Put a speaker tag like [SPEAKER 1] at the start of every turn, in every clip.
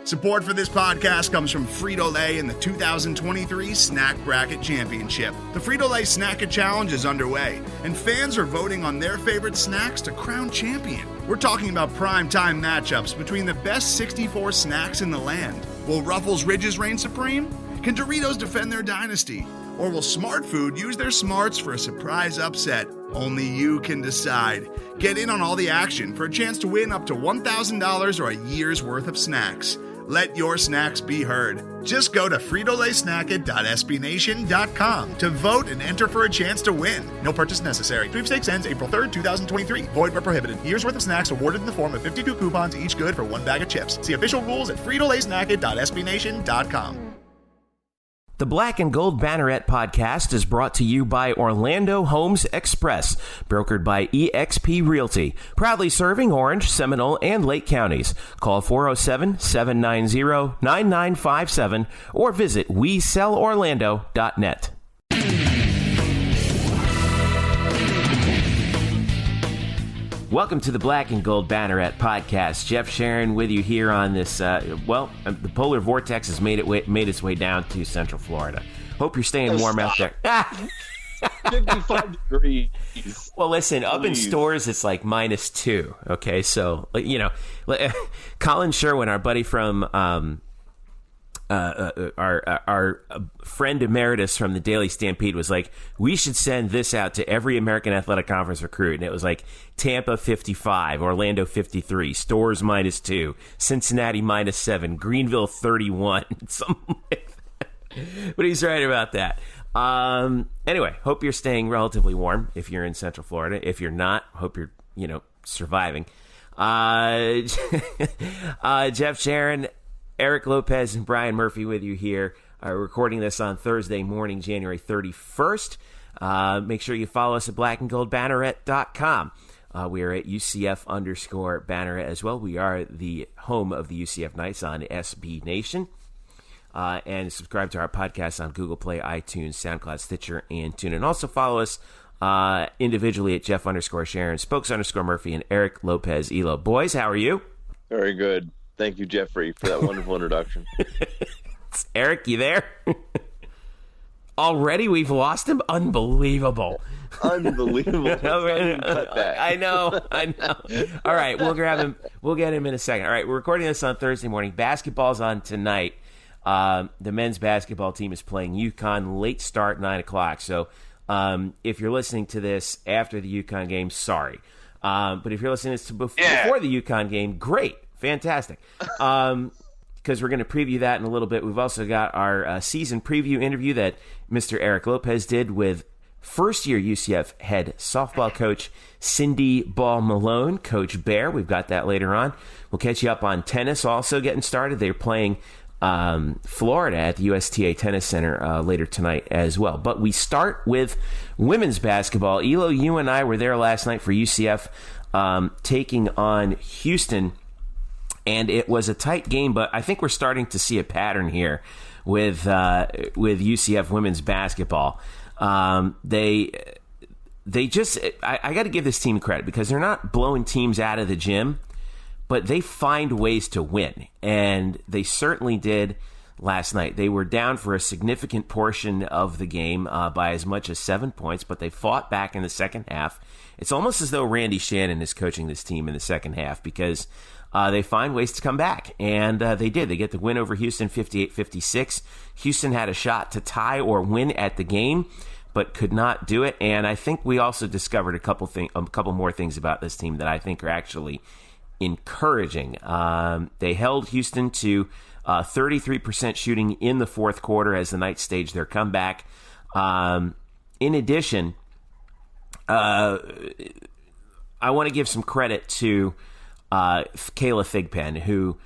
[SPEAKER 1] Support for this podcast comes from Frito-Lay in the 2023 Snack Bracket Championship. The Frito-Lay Snack-It Challenge is underway, and fans are voting on their favorite snacks to crown champion. We're talking about prime-time matchups between the best 64 snacks in the land. Will Ruffles Ridges reign supreme? Can Doritos defend their dynasty? Or will Smart Food use their smarts for a surprise upset? Only you can decide. Get in on all the action for a chance to win up to $1,000 or a year's worth of snacks. Let your snacks be heard. Just go to fritolaysnacket.sbnation.com to vote and enter for a chance to win. No purchase necessary. Sweepstakes ends April 3rd, 2023. Void where prohibited. Year's worth of snacks awarded in the form of 52 coupons, each good for one bag of chips. See official rules at fritolaysnacket.sbnation.com.
[SPEAKER 2] The Black and Gold Banneret Podcast is brought to you by Orlando Homes Express, brokered by eXp Realty, proudly serving Orange, Seminole, and Lake counties. Call 407-790-9957 or visit WeSellOrlando.net. Welcome to the Black and Gold Banneret Podcast. Jeff Sharon with you here on this, the polar vortex has made its way down to Central Florida. Hope you're staying warm out there.
[SPEAKER 3] 55 degrees.
[SPEAKER 2] Well, listen, up in stores, it's like -2, okay? So, Colin Sherwin, our buddy from our friend emeritus from the Daily Stampede was like, we should send this out to every American Athletic Conference recruit. And it was like Tampa 55, Orlando 53, Stores -2, Cincinnati -7, Greenville 31, something like that. But he's right about that. Anyway, hope you're staying relatively warm if you're in Central Florida. If you're not, hope you're, surviving. Jeff Sharon, Eric Lopez, and Brian Murphy with you here. Recording this on Thursday morning, January 31st. Make sure you follow us at blackandgoldbanneret.com. We are at UCF_Banneret as well. We are the home of the UCF Knights on SB Nation. And subscribe to our podcast on Google Play, iTunes, SoundCloud, Stitcher, and TuneIn. And also follow us individually at Jeff_Sharon, Spokes_Murphy, and Eric Lopez Elo. Boys, how are you?
[SPEAKER 3] Very good. Thank you, Jeffrey, for that wonderful introduction.
[SPEAKER 2] Eric, you there? Already we've lost him? Unbelievable.
[SPEAKER 3] Unbelievable.
[SPEAKER 2] I know. All right, we'll grab him. We'll get him in a second. All right, we're recording this on Thursday morning. Basketball's on tonight. The men's basketball team is playing UConn, late start, 9 o'clock. So if you're listening to this after the UConn game, sorry. But if you're listening to this before the UConn game, great. Fantastic. Because we're going to preview that in a little bit. We've also got our season preview interview that Mr. Eric Lopez did with first-year UCF head softball coach Cindy Ball-Malone, Coach Bear. We've got that later on. We'll catch you up on tennis also getting started. They're playing Florida at the USTA Tennis Center later tonight as well. But we start with women's basketball. Elo, you and I were there last night for UCF taking on Houston. And it was a tight game, but I think we're starting to see a pattern here with UCF women's basketball. They just I got to give this team credit because they're not blowing teams out of the gym, but they find ways to win, and they certainly did last night. They were down for a significant portion of the game by as much as 7 points, but they fought back in the second half. It's almost as though Randy Shannon is coaching this team in the second half because they find ways to come back, and they did. They get the win over Houston 58-56. Houston had a shot to tie or win at the game, but could not do it. And I think we also discovered a couple more things about this team that I think are actually encouraging. They held Houston to 33% shooting in the fourth quarter as the Knights staged their comeback. In addition, I want to give some credit to Kayla Thigpen, who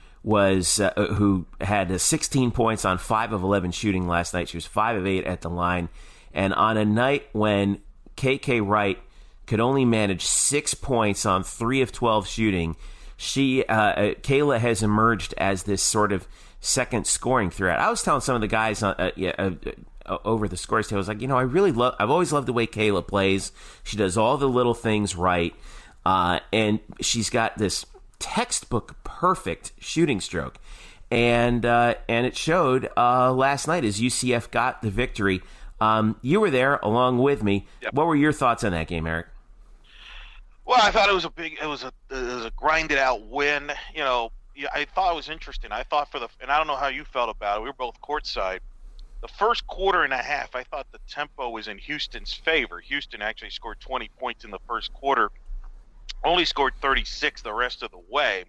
[SPEAKER 2] had 16 points on 5 of 11 shooting last night. She was 5 of 8 at the line. And on a night when KK Wright could only manage 6 points on 3 of 12 shooting, Kayla has emerged as this sort of second scoring threat. I was telling some of the guys over the scores table, I was like, I've always loved the way Kayla plays. She does all the little things right. And she's got this textbook perfect shooting stroke. and it showed last night as UCF got the victory. You were there along with me.
[SPEAKER 4] Yep.
[SPEAKER 2] What were your thoughts on that game, Eric?
[SPEAKER 4] Well, I thought it was a grinded out win. I thought it was interesting. I thought and I don't know how you felt about it. We were both courtside. The first quarter and a half, I thought the tempo was in Houston's favor. Houston actually scored 20 points in the first quarter, only scored 36 the rest of the way.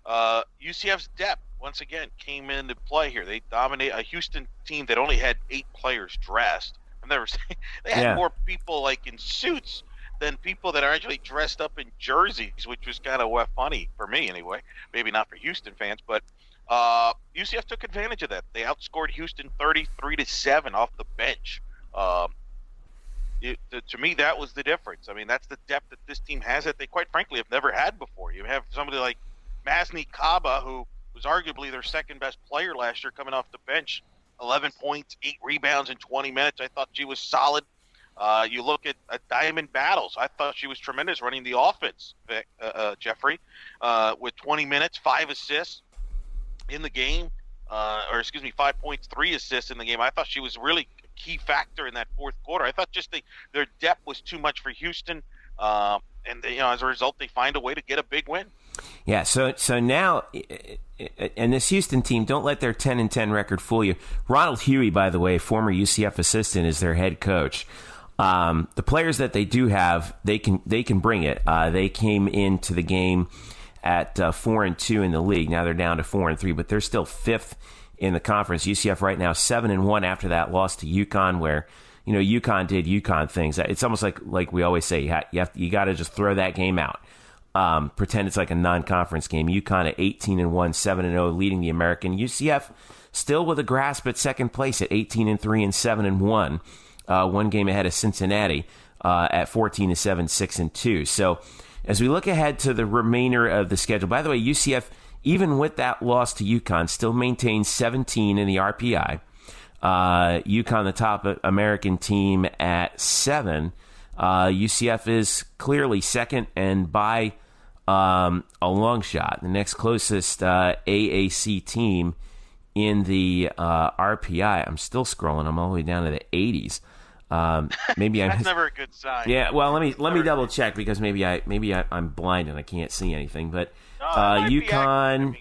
[SPEAKER 4] UCF's depth, once again, came into play here. They dominated a Houston team that only had 8 players dressed. They had more people like in suits than people that are actually dressed up in jerseys, which was kind of funny for me anyway. Maybe not for Houston fans, but UCF took advantage of that. They outscored Houston 33-7 off the bench. To me, that was the difference. I mean, that's the depth that this team has that they, quite frankly, have never had before. You have somebody like Masni Kaba, who was arguably their second-best player last year, coming off the bench. 11 points, 8 rebounds in 20 minutes. I thought she was solid. You look at Diamond Battles. I thought she was tremendous running the offense, Jeffrey, with 20 minutes, 5 assists in the game. 5 points, 3 assists in the game. I thought she was really a key factor in that fourth quarter. I thought just their depth was too much for Houston, and as a result, they find a way to get a big win.
[SPEAKER 2] Yeah, so now, and this Houston team, don't let their 10-10 record fool you. Ronald Huey, by the way, former UCF assistant, is their head coach. The players that they do have, they can bring it. They came into the game at 4-2 in the league. Now they're down to 4-3, but they're still 5th in the conference. UCF right now 7-1 after that loss to UConn, where UConn did UConn things. It's almost like we always say, you got to just throw that game out. Pretend it's like a non-conference game. UConn at 18-1, 7-0, leading the American. UCF still with a grasp at second place at 18-3 and 7-1. One game ahead of Cincinnati at 14-7, 6-2. So as we look ahead to the remainder of the schedule, by the way, UCF, even with that loss to UConn, still maintains 17 in the RPI. UConn, the top American team, at 7. UCF is clearly second and by a long shot. The next closest AAC team in the RPI, I'm still scrolling. I'm all the way down to the 80s. Maybe
[SPEAKER 4] that's never a good sign.
[SPEAKER 2] Yeah, well, let me double check, because maybe I'm blind and I can't see anything. But UConn,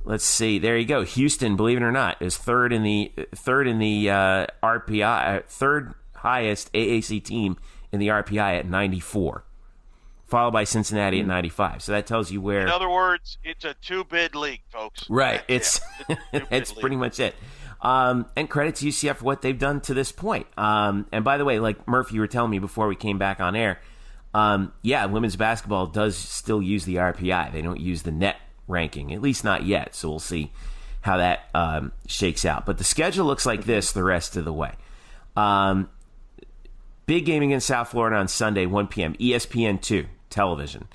[SPEAKER 2] let's see. There you go. Houston, believe it or not, is third in the RPI, third highest AAC team in the RPI at 94, followed by Cincinnati at 95. So that tells you where.
[SPEAKER 4] In other words, it's a 2-bid league, folks.
[SPEAKER 2] Right. It's pretty much it. And credit to UCF for what they've done to this point. And by the way, like Murphy, you were telling me before we came back on air, women's basketball does still use the RPI. They don't use the net ranking, at least not yet. So we'll see how that shakes out. But the schedule looks like this the rest of the way. Big game against South Florida on Sunday, 1 p.m. ESPN2 television,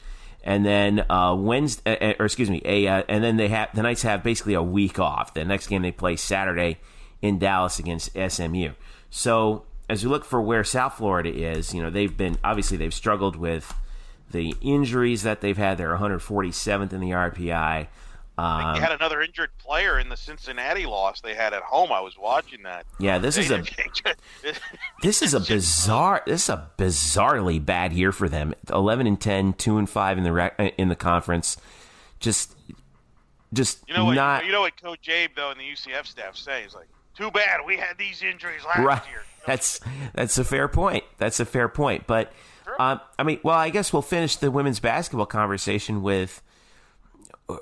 [SPEAKER 2] and then and then the Knights have basically a week off. The next game they play Saturday in Dallas against SMU. So as you look for where South Florida is, they've struggled with the injuries that they've had. They're 147th in the RPI.
[SPEAKER 4] They had another injured player in the Cincinnati loss they had at home. I was watching that.
[SPEAKER 2] Yeah, this is a bizarrely bad year for them. 11-10, 2-5 in the conference. Just not.
[SPEAKER 4] You know what Coach Abe though and the UCF staff say is like, too bad we had these injuries last year.
[SPEAKER 2] That's a fair point. But I guess we'll finish the women's basketball conversation with.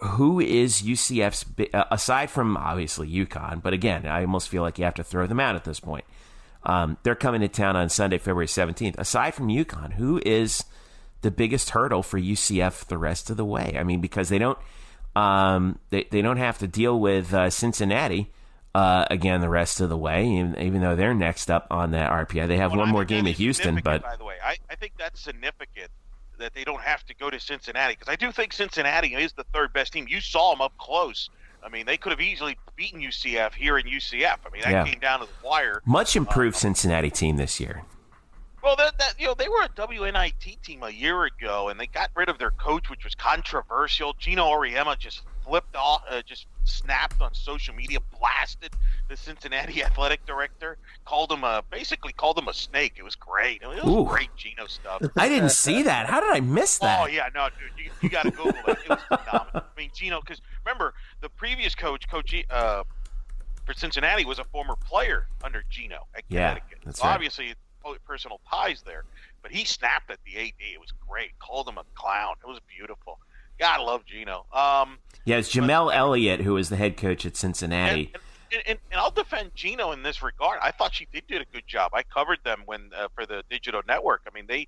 [SPEAKER 2] Who is UCF's, aside from obviously UConn, but again, I almost feel like you have to throw them out at this point. They're coming to town on Sunday, February 17th. Aside from UConn, who is the biggest hurdle for UCF the rest of the way? I mean, because they don't have to deal with Cincinnati again the rest of the way, even though they're next up on that RPI. They have one more game at Houston, but
[SPEAKER 4] by the way, I think that's significant that they don't have to go to Cincinnati, because I do think Cincinnati is the third best team. You saw them up close. I mean, they could have easily beaten UCF here in UCF. I mean, that came down to the wire.
[SPEAKER 2] Much improved Cincinnati team this year.
[SPEAKER 4] Well, they were a WNIT team a year ago, and they got rid of their coach, which was controversial. Gino Auriemma just flipped off, just snapped on social media, blasted the Cincinnati athletic director, basically called him a snake. It was great. It was great Gino stuff.
[SPEAKER 2] I didn't see that. How did I miss that?
[SPEAKER 4] Oh, yeah, no, dude, you got to Google it. It was phenomenal. I mean, Gino, because remember, the previous coach for Cincinnati was a former player under Gino at Connecticut.
[SPEAKER 2] That's
[SPEAKER 4] so
[SPEAKER 2] right.
[SPEAKER 4] Obviously, personal ties there, but he snapped at the AD. It was great. Called him a clown. It was beautiful. God, I love Gino.
[SPEAKER 2] It's Jamel Elliott who was the head coach at Cincinnati.
[SPEAKER 4] And I'll defend Gino in this regard. I thought she did a good job. I covered them for the digital network. I mean, they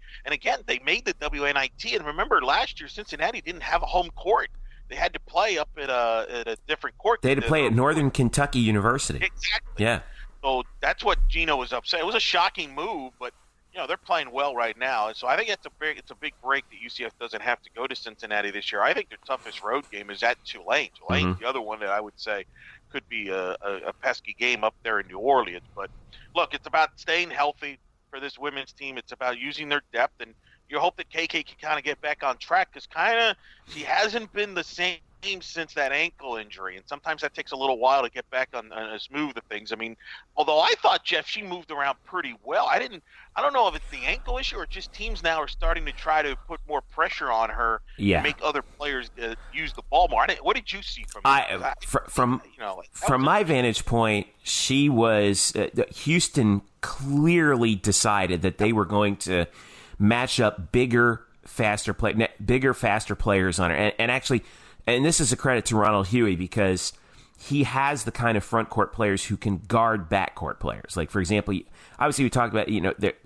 [SPEAKER 4] made the WNIT. And remember, last year Cincinnati didn't have a home court. They had to play up at a different court.
[SPEAKER 2] They had to play at Northern Kentucky University.
[SPEAKER 4] Exactly.
[SPEAKER 2] Yeah.
[SPEAKER 4] So that's what Gino was upset. It was a shocking move, but they're playing well right now. And so I think it's a big break that UCF doesn't have to go to Cincinnati this year. I think their toughest road game is at Tulane. Tulane's the other one that I would say could be a pesky game up there in New Orleans. But look, it's about staying healthy for this women's team. It's about using their depth, and you hope that KK can kind of get back on track, because she hasn't been the same since that ankle injury, and sometimes that takes a little while to get back on a smooth of things. I mean, although I thought, Jeff, she moved around pretty well. I don't know if it's the ankle issue or just teams now are starting to try to put more pressure on her to make other players use the ball more. What did you see from her?
[SPEAKER 2] From my vantage point, she was Houston clearly decided that they were going to match up bigger, faster players on her, and actually. And this is a credit to Ronald Huey, because he has the kind of front court players who can guard back court players. Like, for example, obviously we talked about,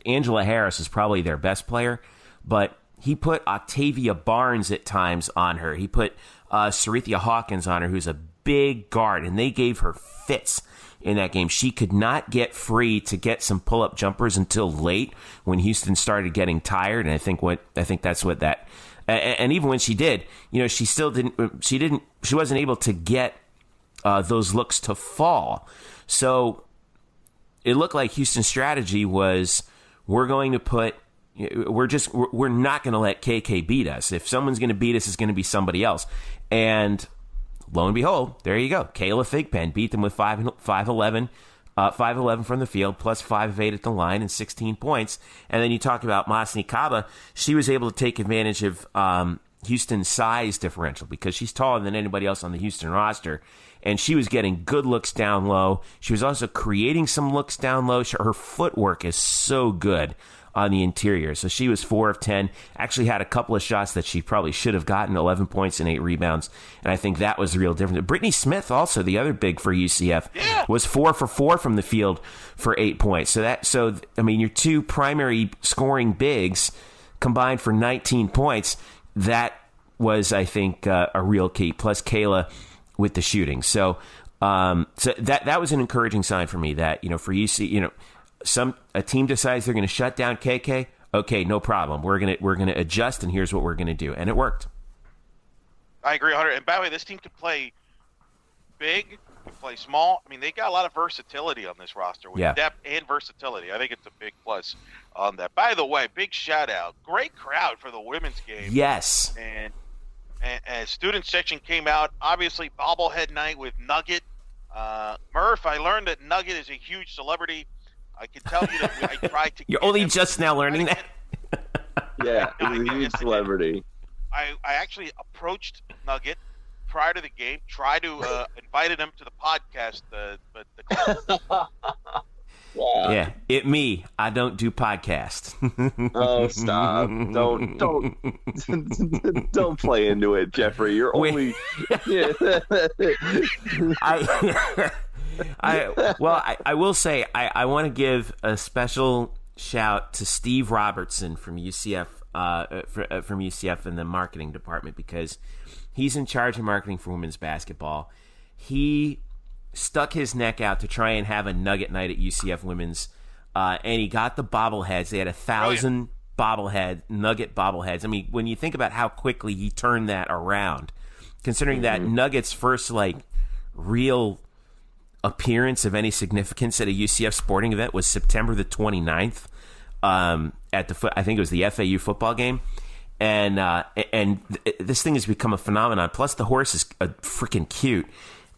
[SPEAKER 2] Angela Harris is probably their best player, but he put Octavia Barnes at times on her. He put Sarithia Hawkins on her, who's a big guard, and they gave her fits in that game. She could not get free to get some pull-up jumpers until late when Houston started getting tired, and I think that's what that. And even when she did, she still didn't. She wasn't able to get those looks to fall. So it looked like Houston's strategy was, we're not going to let KK beat us. If someone's going to beat us, it's going to be somebody else. And lo and behold, there you go. Kayla Thigpen beat them with 5'11". 5'11" from the field, plus 5 of 8 at the line, and 16 points. And then you talk about Masni Kaba. She was able to take advantage of Houston's size differential, because she's taller than anybody else on the Houston roster. And she was getting good looks down low. She was also creating some looks down low. Her footwork is so good on the interior. So she was 4 of 10. Actually had a couple of shots that she probably should have gotten, 11 points and 8 rebounds. And I think that was the real difference. Brittany Smith, also the other big for UCF, was 4 for 4 from the field for 8 points. So your two primary scoring bigs combined for 19 points. That was, I think, a real key. Plus Kayla with the shooting. So that was an encouraging sign for me that, for UC, a team decides they're going to shut down KK. Okay, no problem. We're gonna adjust, and here's what we're going to do, and it worked.
[SPEAKER 4] I agree, Hunter. And by the way, this team can play big, can play small. I mean, they got a lot of versatility on this roster with depth and versatility. I think it's a big plus on that. By the way, big shout out, great crowd for the women's game.
[SPEAKER 2] Yes,
[SPEAKER 4] and student section came out. Obviously, bobblehead night with Nugget. Murph, I learned that Nugget is a huge celebrity. I can tell you that I tried to.
[SPEAKER 2] You're only just now learning that.
[SPEAKER 3] Yeah, he's a huge celebrity.
[SPEAKER 4] I actually approached Nugget prior to the game, tried to invited him to the podcast, but
[SPEAKER 3] Yeah,
[SPEAKER 2] I don't do podcasts.
[SPEAKER 3] Oh, stop! Don't play into it, Jeffrey. You're only.
[SPEAKER 2] I will say I want to give a special shout to Steve Robertson from UCF from UCF in the marketing department, because he's in charge of marketing for women's basketball. He stuck his neck out to try and have a Nugget night at UCF women's, and he got the bobbleheads. They had 1,000 Nugget bobbleheads. I mean, when you think about how quickly he turned that around, considering that Nugget's first real appearance of any significance at a UCF sporting event was September the 29th at I think it was the FAU football game, and this thing has become a phenomenon. Plus, the horse is freaking cute,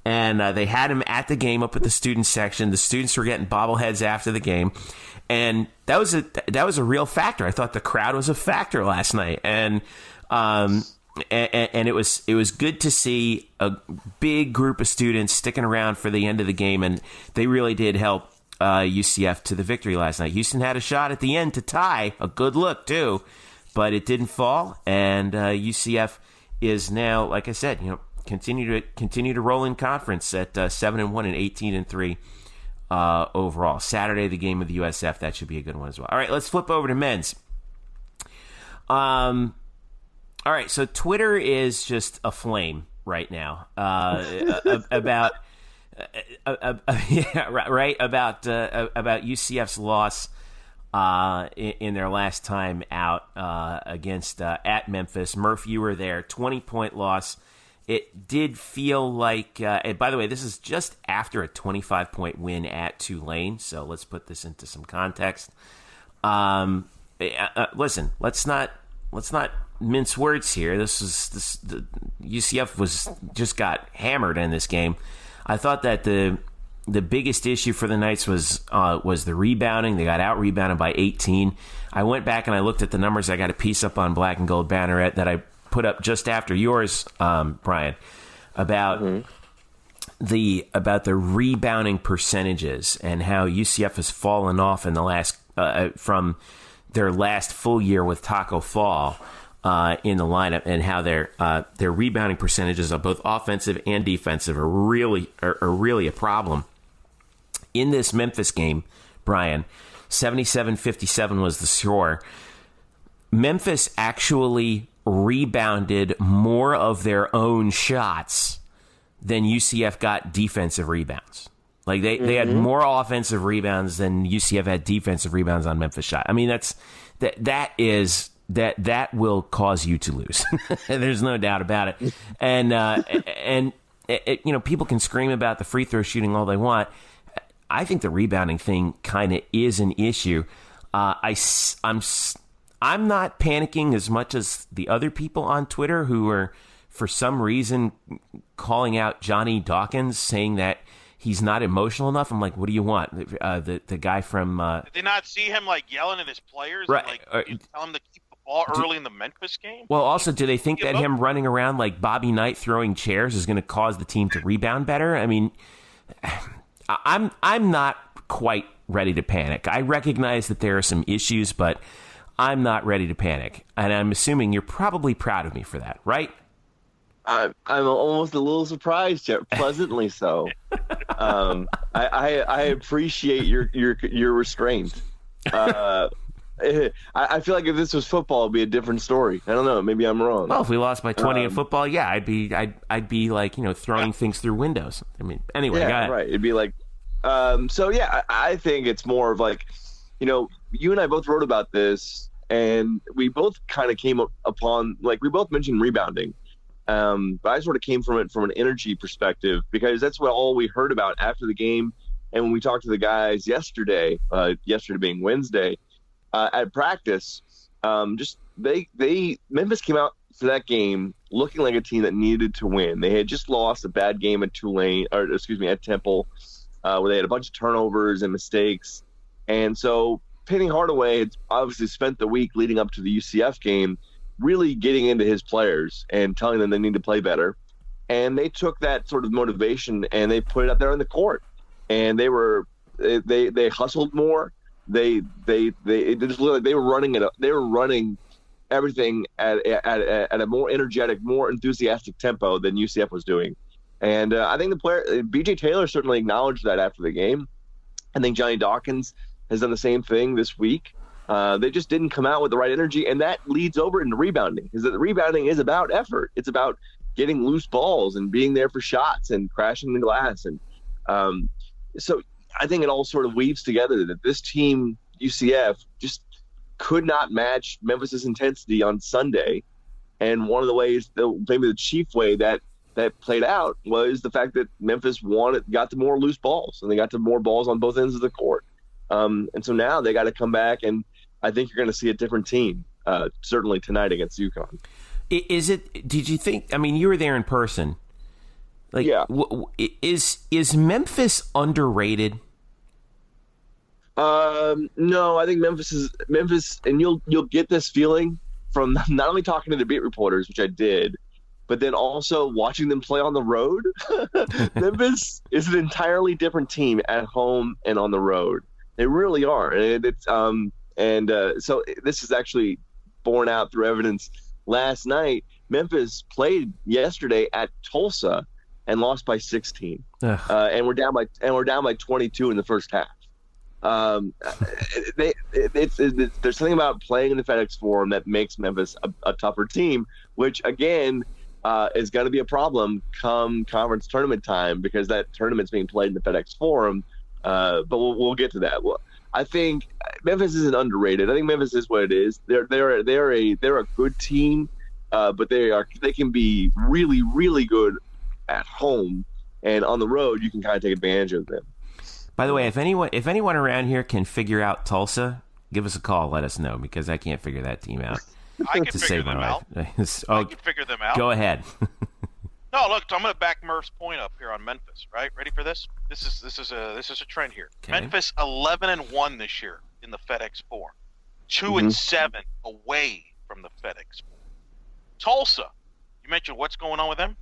[SPEAKER 2] and they had him at the game up at the student section. The students were getting bobbleheads after the game, and that was a real factor. I thought the crowd was a factor last night, and it was good to see a big group of students sticking around for the end of the game, and they really did help UCF to the victory last night. Houston had a shot at the end to tie, a good look too, but it didn't fall, and UCF is now, like I said, continue to roll in conference at 7-1 and 18-3 overall. Saturday, the game of the USF, that should be a good one as well. All right, let's flip over to men's. All right, so Twitter is just aflame right now about UCF's loss in their last time out against at Memphis. Murph, you were there. 20-point loss. It did feel like, and by the way, this is just after a 25-point win at Tulane. So let's put this into some context. Listen, let's not mince words here. The UCF just got hammered in this game. I thought that the biggest issue for the Knights was the rebounding. They got out rebounded by 18. I went back and I looked at the numbers. I got a piece up on Black and Gold Banneret that I put up just after yours, Brian, about the rebounding percentages and how UCF has fallen off in the last from their last full year with Taco Fall in the lineup, and how their rebounding percentages of both offensive and defensive are really a problem. In this Memphis game, Brian, 77-57 was the score. Memphis actually rebounded more of their own shots than UCF got defensive rebounds. Like they had more offensive rebounds than UCF had defensive rebounds on Memphis shot. I mean, that will cause you to lose. There's no doubt about it. And people can scream about the free throw shooting all they want. I think the rebounding thing kind of is an issue. I'm not panicking as much as the other people on Twitter who are, for some reason, calling out Johnny Dawkins, saying that he's not emotional enough. I'm like, what do you want? The guy from...
[SPEAKER 4] Did they not see him yelling at his players?
[SPEAKER 2] Right.
[SPEAKER 4] And, tell him to keep the ball early in the Memphis game?
[SPEAKER 2] Well, also, do they think that him running around like Bobby Knight throwing chairs is going to cause the team to rebound better? I mean, I'm not quite ready to panic. I recognize that there are some issues, but I'm not ready to panic. And I'm assuming you're probably proud of me for that, right?
[SPEAKER 3] I'm almost a little surprised, Jeff, pleasantly so. I appreciate your restraint. I feel like if this was football, it'd be a different story. I don't know. Maybe I'm wrong.
[SPEAKER 2] Well, if we lost by 20 in football, yeah, I'd be like, throwing things through windows. I mean, anyway,
[SPEAKER 3] yeah, right. It'd be like, so yeah, I think it's more of like, you and I both wrote about this, and we both kind of came upon, like, we both mentioned rebounding. But I sort of came from it from an energy perspective, because that's what all we heard about after the game. And when we talked to the guys yesterday being Wednesday, at practice, Memphis came out for that game looking like a team that needed to win. They had just lost a bad game at at Temple, where they had a bunch of turnovers and mistakes. And so Penny Hardaway had obviously spent the week leading up to the UCF game really getting into his players and telling them they need to play better. And they took that sort of motivation and they put it up there on the court. And they hustled more. It just looked like they were running everything at a more energetic, more enthusiastic tempo than UCF was doing. And I think the player, BJ Taylor, certainly acknowledged that after the game. I think Johnny Dawkins has done the same thing this week. They just didn't come out with the right energy, and that leads over into rebounding, because the rebounding is about effort. It's about getting loose balls and being there for shots and crashing the glass. And so I think it all sort of weaves together that this team, UCF, just could not match Memphis's intensity on Sunday. And one of the ways, maybe the chief way that played out, was the fact that Memphis got to more loose balls, and they got to more balls on both ends of the court. And so now they got to come back, and I think you're going to see a different team, certainly tonight against UConn.
[SPEAKER 2] Did you think, I mean, you were there in person. Like, is Memphis underrated?
[SPEAKER 3] No, I think Memphis, and you'll get this feeling from not only talking to the beat reporters, which I did, but then also watching them play on the road. Memphis is an entirely different team at home and on the road. They really are, and so this is actually borne out through evidence. Last night, Memphis played yesterday at Tulsa and lost by 16, and we're down by 22 in the first half. There's something about playing in the FedEx Forum that makes Memphis a tougher team, which again is going to be a problem come conference tournament time, because that tournament's being played in the FedEx Forum. But we'll get to that. Well, I think Memphis isn't underrated. I think Memphis is what it is. They're a good team, but they can be really, really good at home, and on the road you can kind of take advantage of them.
[SPEAKER 2] By the way, if anyone around here can figure out Tulsa, give us a call. Let us know, because I can't figure that team out.
[SPEAKER 4] I can figure them out. I can figure them out.
[SPEAKER 2] Go ahead.
[SPEAKER 4] No, look, I'm going to back Murph's point up here on Memphis. Right, ready for this? This is a trend here. Okay. Memphis 11-1 this year in the FedEx Forum, 2-7 away from the FedEx Forum. Tulsa, you mentioned what's going on with them.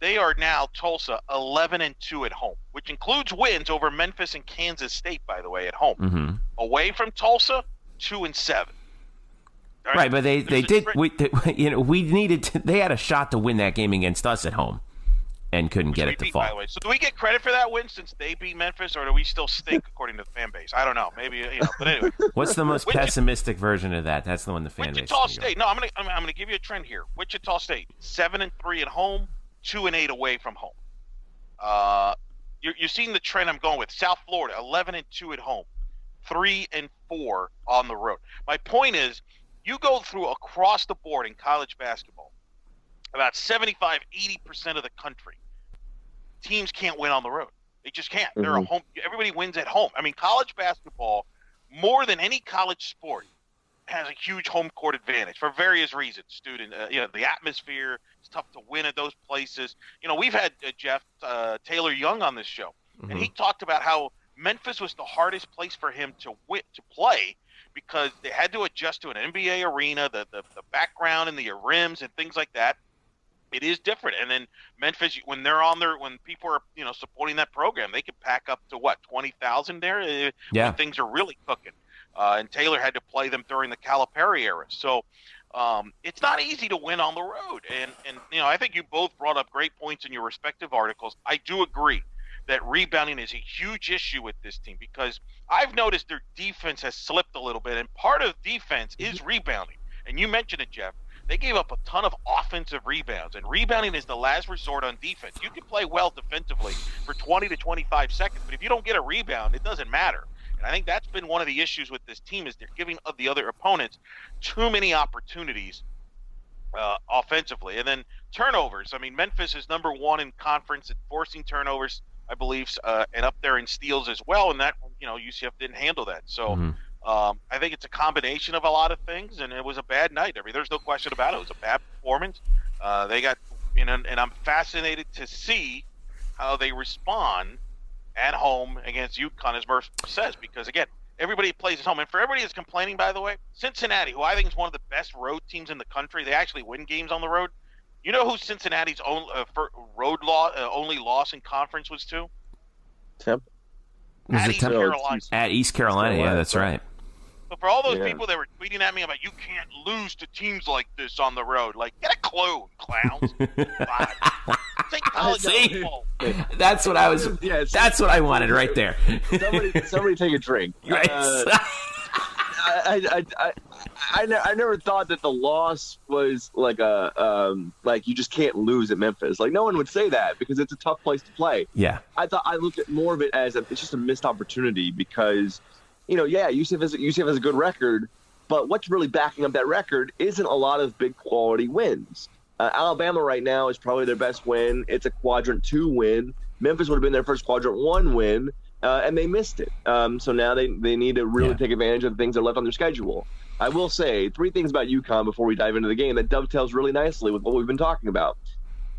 [SPEAKER 4] They are now, Tulsa, 11-2 at home, which includes wins over Memphis and Kansas State, by the way, at home. Mm-hmm. Away from Tulsa, 2-7.
[SPEAKER 2] Right, but they did. We needed to, they had a shot to win that game against us at home, and couldn't get it to fall. By the way.
[SPEAKER 4] So do we get credit for that win since they beat Memphis, or do we still stink according to the fan base? I don't know. Maybe But anyway,
[SPEAKER 2] what's the most pessimistic version of that? That's the one the fan base.
[SPEAKER 4] Wichita State. No, I'm gonna give you a trend here. Wichita State 7-3 at home, 2-8 away from home. You're seeing the trend I'm going with. South Florida 11-2 at home, 3-4 on the road. My point is, you go through across the board in college basketball, about 75-80% of the country, teams can't win on the road. They just can't. Mm-hmm. They're a home. Everybody wins at home. I mean, college basketball, more than any college sport, has a huge home court advantage for various reasons. The atmosphere, it's tough to win at those places. We've had Jeff Taylor Young on this show, and he talked about how Memphis was the hardest place for him to play, because they had to adjust to an NBA arena, the background and the rims and things like that. It is different. And then Memphis, when people are supporting that program, they could pack up to 20,000 there. When things are really cooking. And Taylor had to play them during the Calipari era. So it's not easy to win on the road. And I think you both brought up great points in your respective articles. I do agree that rebounding is a huge issue with this team, because I've noticed their defense has slipped a little bit, and part of defense is rebounding. And you mentioned it, Jeff. They gave up a ton of offensive rebounds, and rebounding is the last resort on defense. You can play well defensively for 20 to 25 seconds, but if you don't get a rebound, it doesn't matter. And I think that's been one of the issues with this team, is they're giving the other opponents too many opportunities offensively. And then turnovers. I mean, Memphis is number one in conference at forcing turnovers, I believe, and up there in steals as well. And that, UCF didn't handle that. So I think it's a combination of a lot of things, and it was a bad night. I mean, there's no question about it. It was a bad performance. They got, and I'm fascinated to see how they respond at home against UConn, as Murph says, because again, everybody plays at home. And for everybody that's complaining, by the way, Cincinnati, who I think is one of the best road teams in the country, they actually win games on the road. You know who Cincinnati's only loss in conference was to?
[SPEAKER 3] Temple.
[SPEAKER 4] At East Carolina.
[SPEAKER 2] At East Carolina, yeah, that's right.
[SPEAKER 4] So for all those people that were tweeting at me about, you can't lose to teams like this on the road, like, get a clue, clowns.
[SPEAKER 2] That's what I was. Yeah, that's what I wanted right there.
[SPEAKER 3] Somebody take a drink.
[SPEAKER 2] Right.
[SPEAKER 3] I never thought that the loss was like like you just can't lose at Memphis. Like, no one would say that, because it's a tough place to play.
[SPEAKER 2] Yeah.
[SPEAKER 3] I looked at more of it as it's just a missed opportunity, because UCF has a good record, but what's really backing up that record isn't a lot of big quality wins. Alabama right now is probably their best win. It's a quadrant 2 win. Memphis would have been their first quadrant 1 win. And they missed it. So now they need to really take advantage of the things that are left on their schedule. I will say 3 things about UConn before we dive into the game that dovetails really nicely with what we've been talking about.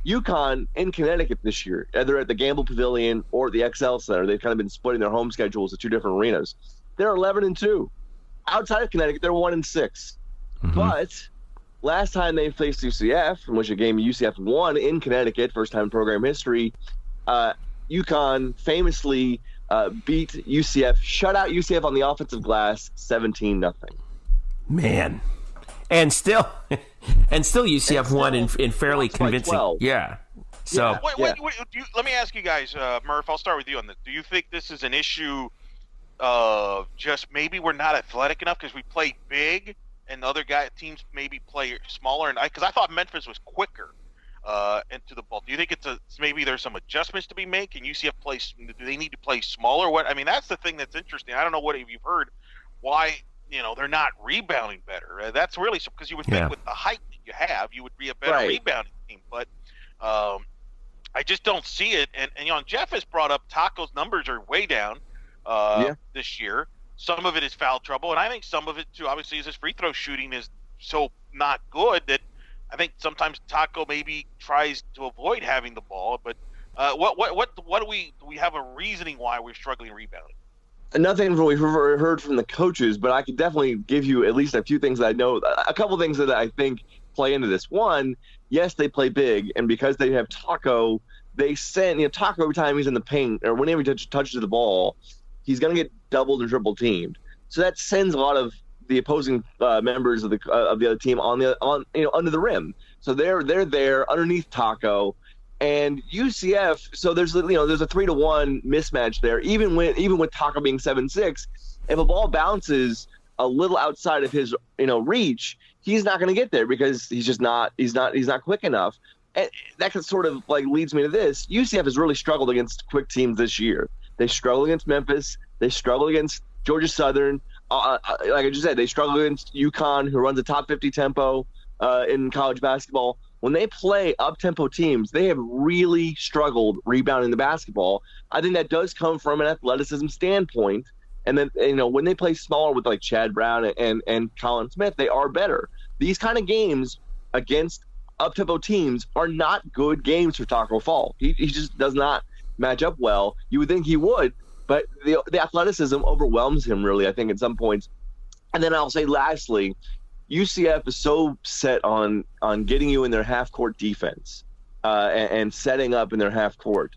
[SPEAKER 3] UConn in Connecticut this year, either at the Gamble Pavilion or the XL Center. They've kind of been splitting their home schedules to two different arenas. They're 11-2. Outside of Connecticut, they're 1-6. Mm-hmm. But last time they faced UCF, in which a game UCF won in Connecticut, first time in program history, UConn famously beat UCF, shut out UCF on the offensive glass, 17-0.
[SPEAKER 2] Man. And still UCF won in fairly convincing. Yeah. So
[SPEAKER 4] wait, let me ask you guys, Murph. I'll start with you on this. Do you think this is an issue of just maybe we're not athletic enough because we play big and other teams maybe play smaller? And because I thought Memphis was quicker into the ball. Do you think maybe there's some adjustments to be made? Can UCF do they need to play smaller? What I mean, that's the thing that's interesting. I don't know what you've heard. Why? They're not rebounding better. That's really because you would think with the height that you have, you would be a better rebounding team. But I just don't see it. And Jeff has brought up Taco's numbers are way down this year. Some of it is foul trouble, and I think some of it too, obviously, is his free throw shooting is so not good that I think sometimes Taco maybe tries to avoid having the ball. But what do we have a reasoning why we're struggling rebounding?
[SPEAKER 3] Nothing we've heard from the coaches, but I could definitely give you at least a few things that I know. A couple things that I think play into this. One, yes, they play big, and because they have Taco, they send Taco every time he's in the paint or whenever he touches the ball, he's going to get doubled and triple teamed. So that sends a lot of the opposing members of the other team under the rim. So they're there underneath Taco. And UCF, so there's a 3-1 mismatch there. Even with Taco being 7'6", if a ball bounces a little outside of his reach, he's not going to get there because he's not quick enough. And that sort of leads me to this. UCF has really struggled against quick teams this year. They struggled against Memphis. They struggled against Georgia Southern. Like I just said, they struggled against UConn, who runs a top 50 tempo in college basketball. When they play up-tempo teams, they have really struggled rebounding the basketball. I think that does come from an athleticism standpoint. And then, when they play smaller with Chad Brown and Colin Smith, they are better. These kind of games against up-tempo teams are not good games for Taco Fall. He just does not match up well. You would think he would, but the athleticism overwhelms him, really, I think, at some points. And then I'll say lastly, UCF is so set on getting you in their half-court defense and setting up in their half-court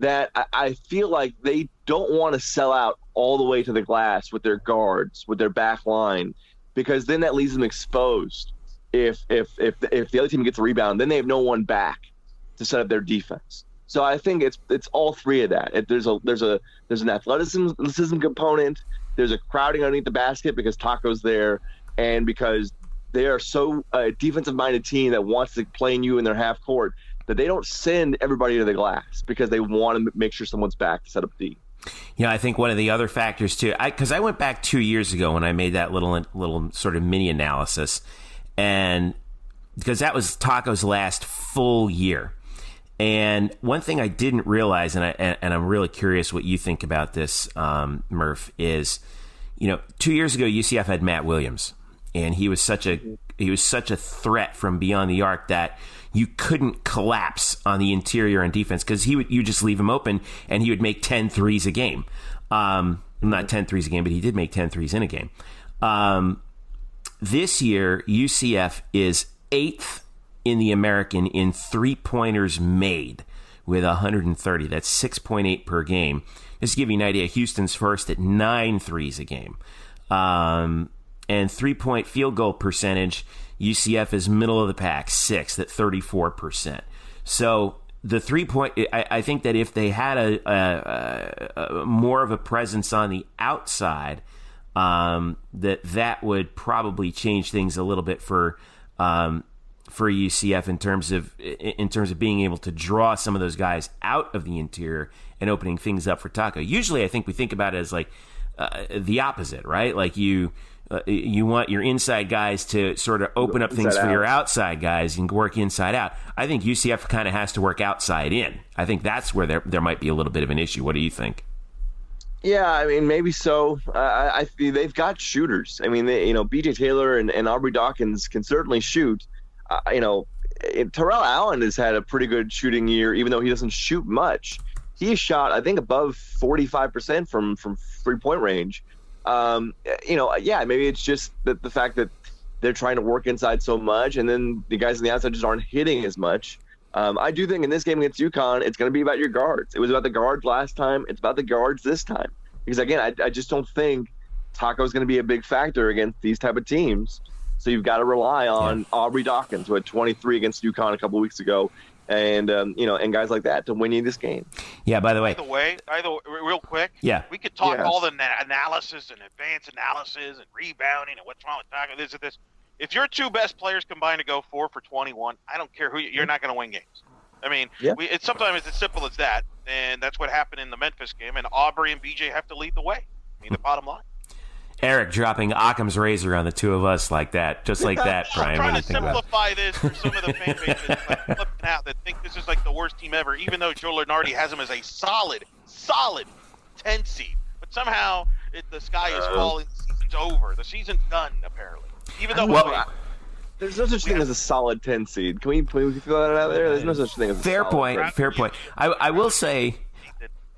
[SPEAKER 3] that I feel like they don't want to sell out all the way to the glass with their guards, with their back line, because then that leaves them exposed. If the other team gets a rebound, then they have no one back to set up their defense. So I think it's all three of that. There's an athleticism component. There's a crowding underneath the basket because Taco's there. And because they are so defensive-minded team that wants to play you in their half court, that they don't send everybody to the glass because they want to make sure someone's back to set up D.
[SPEAKER 2] I think one of the other factors too, because I went back 2 years ago when I made that little sort of mini analysis, and because that was Taco's last full year. And one thing I didn't realize, and I'm really curious what you think about this, Murph, is 2 years ago UCF had Matt Williams. And he was such a threat from beyond the arc that you couldn't collapse on the interior and defense because you just leave him open and he would make 10 threes a game. Not 10 threes a game, but he did make 10 threes in a game. This year, UCF is 8th in the American in three-pointers made with 130. That's 6.8 per game. Just to give you an idea, Houston's first at 9 threes a game. And three-point field goal percentage, UCF is middle of the pack, 6th at 34%. So the three-point, I think that if they had a more of a presence on the outside, that would probably change things a little bit for UCF in terms of being able to draw some of those guys out of the interior and opening things up for Taco. Usually, I think we think about it as the opposite, right? Like you want your inside guys to sort of open up things for your outside guys and work inside out. I think UCF kind of has to work outside in. I think that's where there might be a little bit of an issue. What do you think?
[SPEAKER 3] Yeah, I mean, maybe so. They've got shooters. I mean, BJ Taylor and Aubrey Dawkins can certainly shoot. Terrell Allen has had a pretty good shooting year, even though he doesn't shoot much. He shot, I think, above 45% from 3-point range. Maybe it's just the fact that they're trying to work inside so much, and then the guys on the outside just aren't hitting as much. I do think in this game against UConn, it's going to be about your guards. It was about the guards last time. It's about the guards this time. Because, again, I just don't think Taco's going to be a big factor against these type of teams. So you've got to rely on Aubrey Dawkins, who had 23 against UConn a couple weeks ago, and guys like that to win you this game.
[SPEAKER 2] Yeah, by the way,
[SPEAKER 4] real quick, we could talk all the analysis and advanced analysis and rebounding and what's wrong with Taco, this. If your two best players combine to go 4 for 21, I don't care who you're not going to win games. I mean, it's sometimes as simple as that, and that's what happened in the Memphis game. And Aubrey and BJ have to lead the way. I mean, the bottom line.
[SPEAKER 2] Eric dropping Occam's razor on the two of us like that, just like that, Brian.
[SPEAKER 4] I'm trying to simplify this for some of the fan base that's flipping out that think this is like the worst team ever, even though Joe Lunardi has them as a solid 10 seed. But somehow the sky is falling. The season's over. The season's done, apparently. Even though
[SPEAKER 3] there's no such thing as a solid 10 seed. Can we throw that out there? There's no such thing as a
[SPEAKER 2] fair point. I will say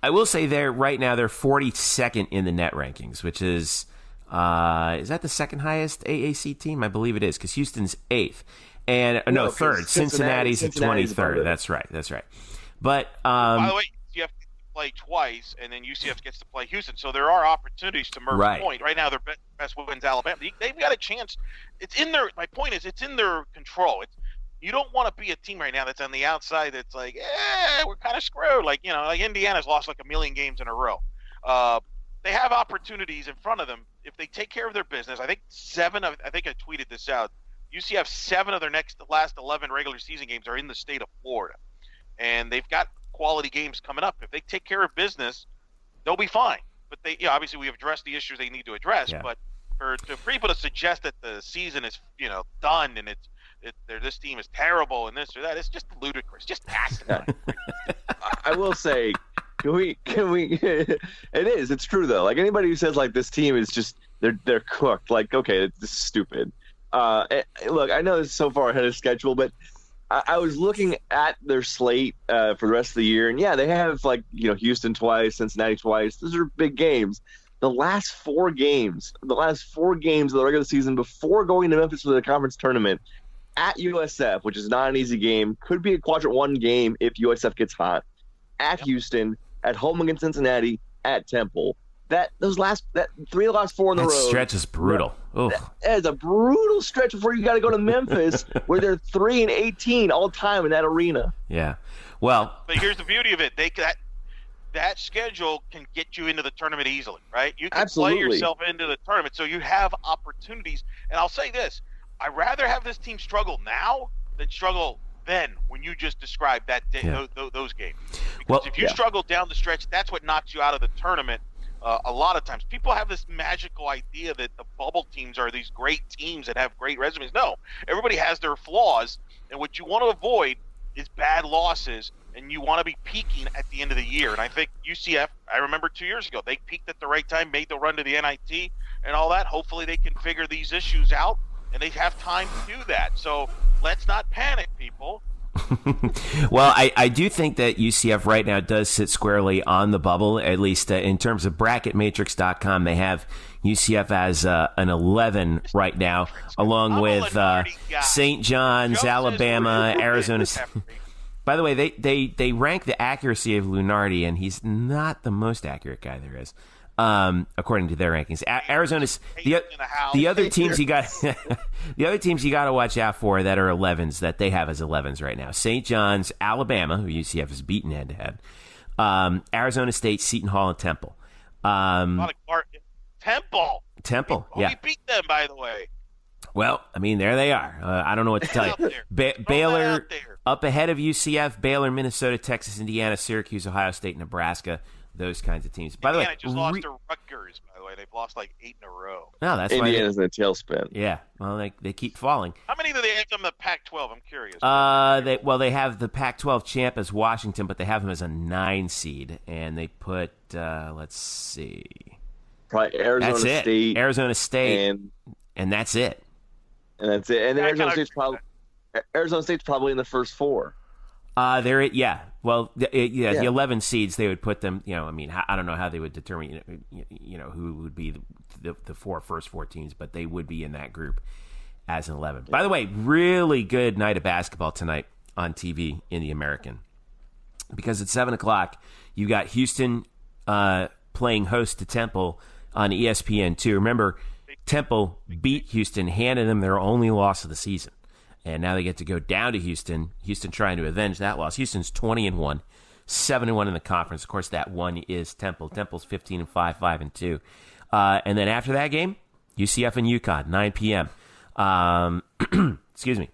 [SPEAKER 2] they're right now they're 42nd in the net rankings, which is that the second highest AAC team? I believe it is, because Houston's 8th. And third. Cincinnati's 23rd. That's right. But
[SPEAKER 4] by the way, you have to play twice, and then UCF gets to play Houston. So there are opportunities to Murph's point. Right now, their best wins Alabama. They've got a chance. My point is, it's in their control. You don't want to be a team right now that's on the outside that's like, we're kind of screwed. Like Indiana's lost like a million games in a row. They have opportunities in front of them if they take care of their business. I think I tweeted this out. UCF 7 of their last 11 regular season games are in the state of Florida, and they've got quality games coming up. If they take care of business, they'll be fine. But obviously we have addressed the issues they need to address. Yeah. But for people to suggest that the season is done and this team is terrible and this or that, it's just ludicrous. Just pass it.
[SPEAKER 3] I will say. Can we? It's true though. Like anybody who says like this team is just they're cooked. Like okay, this is stupid. Look, I know this is so far ahead of schedule, but I was looking at their slate for the rest of the year, and they have Houston twice, Cincinnati twice. Those are big games. The last four games of the regular season before going to Memphis for the conference tournament at USF, which is not an easy game, could be a quadrant 1 game if USF gets hot. At Houston, at home against Cincinnati, at Temple. That 3 of the last 4 in the road. That
[SPEAKER 2] stretch is brutal.
[SPEAKER 3] That is a brutal stretch before you got to go to Memphis, where they're 3-18 all time in that arena.
[SPEAKER 2] Yeah, well,
[SPEAKER 4] but here's the beauty of it: that schedule can get you into the tournament easily, right? You can play yourself into the tournament, so you have opportunities. And I'll say this: I'd rather have this team struggle now than struggle then when you just described that those games. Because if you struggle down the stretch, that's what knocks you out of the tournament. A lot of times people have this magical idea that the bubble teams are these great teams that have great resumes. No, everybody has their flaws, and what you want to avoid is bad losses, and you want to be peaking at the end of the year. And I think UCF, I remember 2 years ago, they peaked at the right time, made the run to the NIT and all that. Hopefully they can figure these issues out, and they have time to do that. So let's not panic, people.
[SPEAKER 2] Well, I do think that UCF right now does sit squarely on the bubble, at least in terms of bracketmatrix.com. They have UCF as an 11 right now, along with St. John's, Alabama, Arizona. By the way, they rank the accuracy of Lunardi, and he's not the most accurate guy there is. According to their rankings, Arizona's the other teams you got the other teams you got to watch out for that are 11s that they have as 11s right now. St. John's, Alabama, who UCF has beaten head to head. Arizona State, Seton Hall, and Temple. Temple, yeah.
[SPEAKER 4] We beat them, by the way.
[SPEAKER 2] Well, I mean, there they are. I don't know what to tell you. Baylor up ahead of UCF. Baylor, Minnesota, Texas, Indiana, Syracuse, Ohio State, Nebraska. Those kinds of teams. By the way,
[SPEAKER 4] just lost to Rutgers. By the way, they've lost like 8 in a row.
[SPEAKER 2] No, that's
[SPEAKER 3] Indiana's in a tailspin.
[SPEAKER 2] Yeah, well, they keep falling.
[SPEAKER 4] How many do they have from the Pac-12? I'm curious.
[SPEAKER 2] They have the Pac-12 champ as Washington, but they have them as a 9 seed, and they put let's see,
[SPEAKER 3] probably Arizona State,
[SPEAKER 2] and that's it.
[SPEAKER 3] And Arizona State's probably. Arizona State's probably in the first 4.
[SPEAKER 2] Yeah. Well, the 11 seeds, they would put them, I don't know how they would determine, who would be the first 4 teams, but they would be in that group as an 11. By the way, really good night of basketball tonight on TV in the American, because at 7:00, you got Houston playing host to Temple on ESPN2. Remember, Temple beat Houston, handed them their only loss of the season. And now they get to go down to Houston. Houston trying to avenge that loss. Houston's 20-1, 7-1 in the conference. Of course, that one is Temple. Temple's 15-5, 5-2. And then after that game, UCF and UConn, 9 p.m. Excuse me.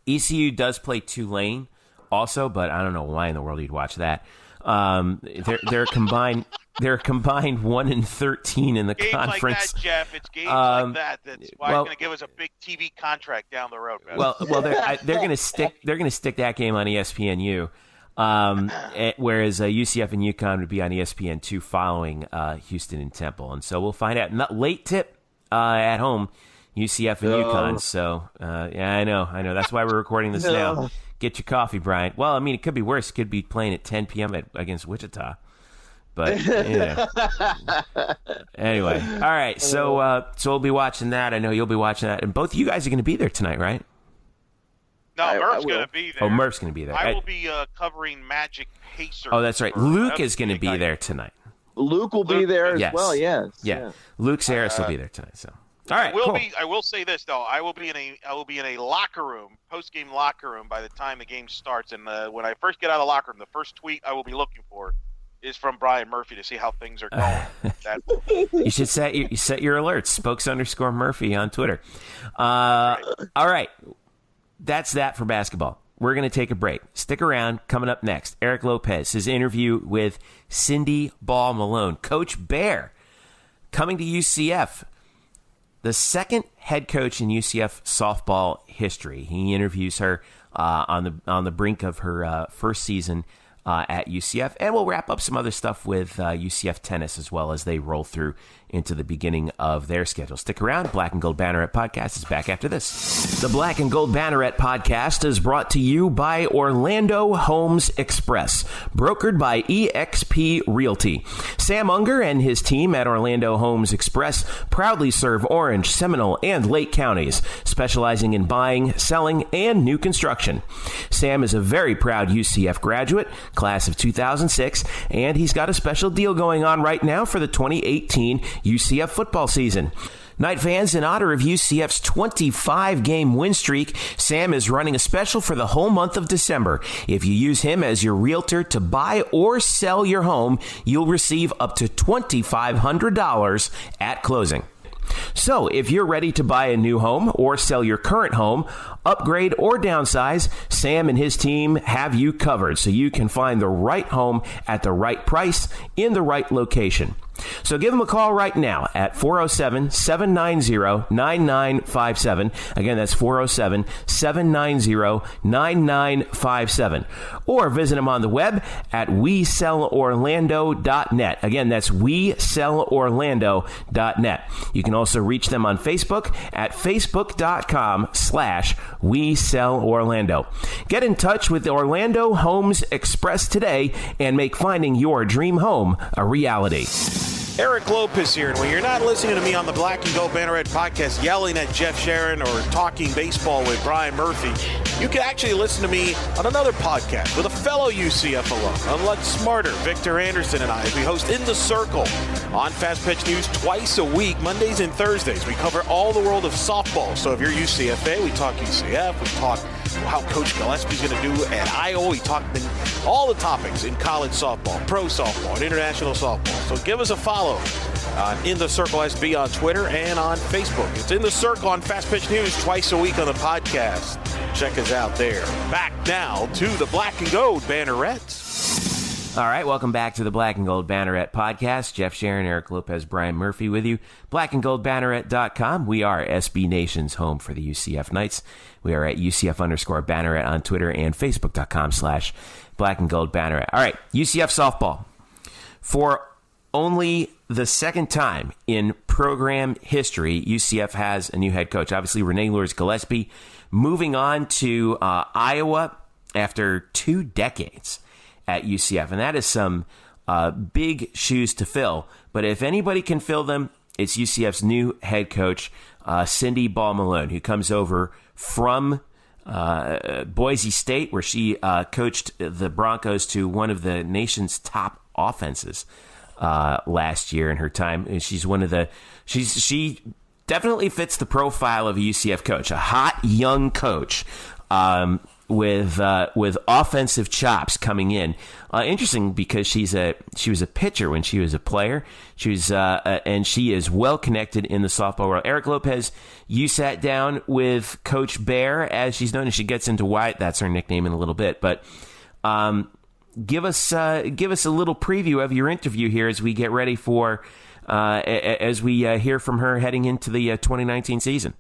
[SPEAKER 2] ECU does play Tulane also, but I don't know why in the world you'd watch that. They're combined. They're combined 1-13 in the
[SPEAKER 4] games
[SPEAKER 2] conference.
[SPEAKER 4] Like that, Jeff. It's games like that. That's why it's going to give us a big TV contract down the road. Man.
[SPEAKER 2] Well, they're going to stick. They're going to stick that game on ESPNU, whereas UCF and UConn would be on ESPN2 following Houston and Temple, and so we'll find out. Late tip at home, UCF and UConn. So I know. That's why we're recording this now. Get your coffee, Brian. Well, I mean, it could be worse. It could be playing at 10 p.m. against Wichita. But anyway, all right. So we'll be watching that. I know you'll be watching that, and both of you guys are going to be there tonight, right?
[SPEAKER 4] No, Murph's going to be there.
[SPEAKER 2] Oh, Murph's going to be there.
[SPEAKER 4] I will be covering Magic Pacers.
[SPEAKER 2] Oh, that's right. Luke is going to be there tonight.
[SPEAKER 3] Luke will be there as well. Yes.
[SPEAKER 2] Yeah. Luke Saris will be there tonight. So. All right, cool.
[SPEAKER 4] I will say this though. I will be in a locker room, post-game locker room by the time the game starts. And when I first get out of the locker room, the first tweet I will be looking for is from Brian Murphy to see how things are going.
[SPEAKER 2] You should set your alerts. Spokes_Murphy on Twitter. All right, that's that for basketball. We're going to take a break. Stick around. Coming up next, Eric Lopez, his interview with Cindy Ball-Malone, Coach Bear, coming to UCF. The second head coach in UCF softball history. He interviews her on the brink of her first season at UCF, and we'll wrap up some other stuff with UCF tennis as well as they roll through into the beginning of their schedule. Stick around. Black and Gold Banneret Podcast is back after this. The Black and Gold Banneret Podcast is brought to you by Orlando Homes Express, brokered by eXp Realty. Sam Unger and his team at Orlando Homes Express proudly serve Orange, Seminole, and Lake counties, specializing in buying, selling, and new construction. Sam is a very proud UCF graduate, class of 2006, and he's got a special deal going on right now for the 2018 UCF football season. Night fans, in honor of UCF's 25-game win streak, Sam is running a special for the whole month of December. If you use him as your realtor to buy or sell your home, you'll receive up to $2,500 at closing. So, if you're ready to buy a new home or sell your current home, upgrade or downsize, Sam and his team have you covered so you can find the right home at the right price in the right location. So give them a call right now at 407-790-9957. Again, that's 407-790-9957. Or visit them on the web at WeSellOrlando.net. Again, that's WeSellOrlando.net. You can also reach them on Facebook at Facebook.com/WeSellOrlando. Get in touch with the Orlando Homes Express today and make finding your dream home a reality.
[SPEAKER 4] Eric Lopez here, and when you're not listening to me on the Black and Gold Banneret Podcast yelling at Jeff Sharon or talking baseball with Brian Murphy, you can actually listen to me on another podcast with a fellow UCF alum, a lot smarter, Victor Anderson and I, as we host In the Circle on Fast Pitch News twice a week, Mondays and Thursdays. We cover all the world of softball. So if you're UCFA, we talk UCF, we talk how Coach Gillespie's going to do at Iowa. We talk all the topics in college softball, pro softball, and international softball. So give us a follow on In the Circle SB on Twitter and on Facebook. It's In the Circle on Fast Pitch News twice a week on the podcast. Check us out there. Back now to the Black and Gold Bannerets.
[SPEAKER 2] All right, welcome back to the Black and Gold Banneret Podcast. Jeff Sharon, Eric Lopez, Brian Murphy with you. blackandgoldbanneret.com. We are SB Nation's home for the UCF Knights. We are at UCF_Banneret on Twitter and Facebook.com/Black and Gold Banneret. All right, UCF softball. For only the second time in program history, UCF has a new head coach. Obviously, Renee Lourdes Gillespie moving on to Iowa after 2 decades at UCF. And that is some big shoes to fill. But if anybody can fill them, it's UCF's new head coach, Cindy Ball-Malone, who comes over from Boise State, where she coached the Broncos to one of the nation's top offenses last year in her time. And she's she definitely fits the profile of a UCF coach, a hot young coach with offensive chops coming in. Interesting because she was a pitcher when she was a player. She was and she is well connected in the softball world. Eric Lopez, you sat down with Coach Bear, as she's known, and she gets into why that's her nickname in a little bit. But give us a little preview of your interview here as we get ready for as we hear from her heading into the 2019 season.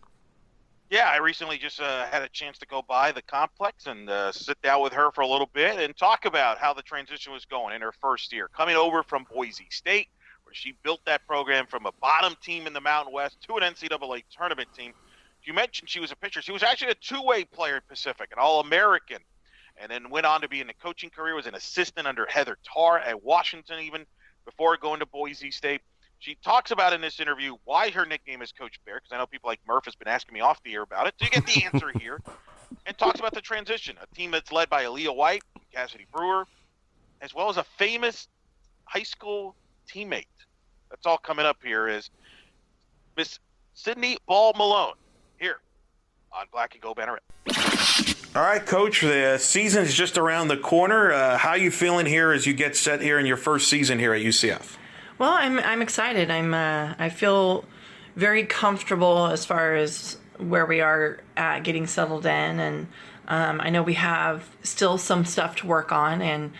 [SPEAKER 4] Yeah, I recently just had a chance to go by the complex and sit down with her for a little bit and talk about how the transition was going in her first year, coming over from Boise State, where she built that program from a bottom team in the Mountain West to an NCAA tournament team. You mentioned she was a pitcher. She was actually a two-way player at Pacific, an All-American, and then went on to be in a coaching career, was an assistant under Heather Tarr at Washington even before going to Boise State. She talks about in this interview why her nickname is Coach Bear, because I know people like Murph has been asking me off the air about it. So you get the answer here. And talks about the transition, a team that's led by Aaliyah White, Cassidy Brewer, as well as a famous high school teammate. That's all coming up here is Miss Cindy Ball-Malone here on Black and Gold Banneret.
[SPEAKER 5] All right, Coach, the season is just around the corner. How are you feeling here as you get set here in your first season here at UCF?
[SPEAKER 6] Well, I'm excited. I feel very comfortable as far as where we are at getting settled in, and I know we have still some stuff to work on. And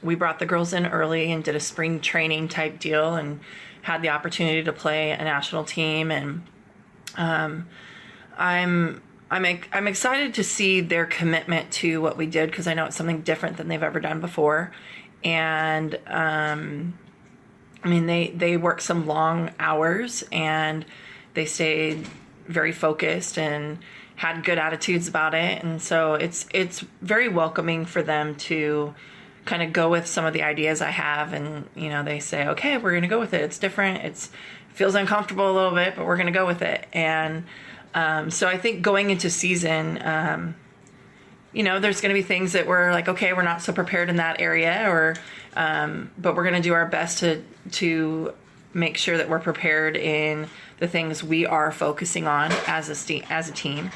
[SPEAKER 6] we brought the girls in early and did a spring training type deal, and had the opportunity to play a national team. And I'm excited to see their commitment to what we did, because I know it's something different than they've ever done before. And I mean, they worked some long hours, and they stayed very focused and had good attitudes about it. And so it's very welcoming for them to kind of go with some of the ideas I have. And, you know, they say, okay, we're going to go with it. It's different. It feels uncomfortable a little bit, but we're going to go with it. And so I think going into season, you know, there's going to be things that we're like, okay, we're not so prepared in that area, or but we're going to do our best to make sure that we're prepared in the things we are focusing on as a team.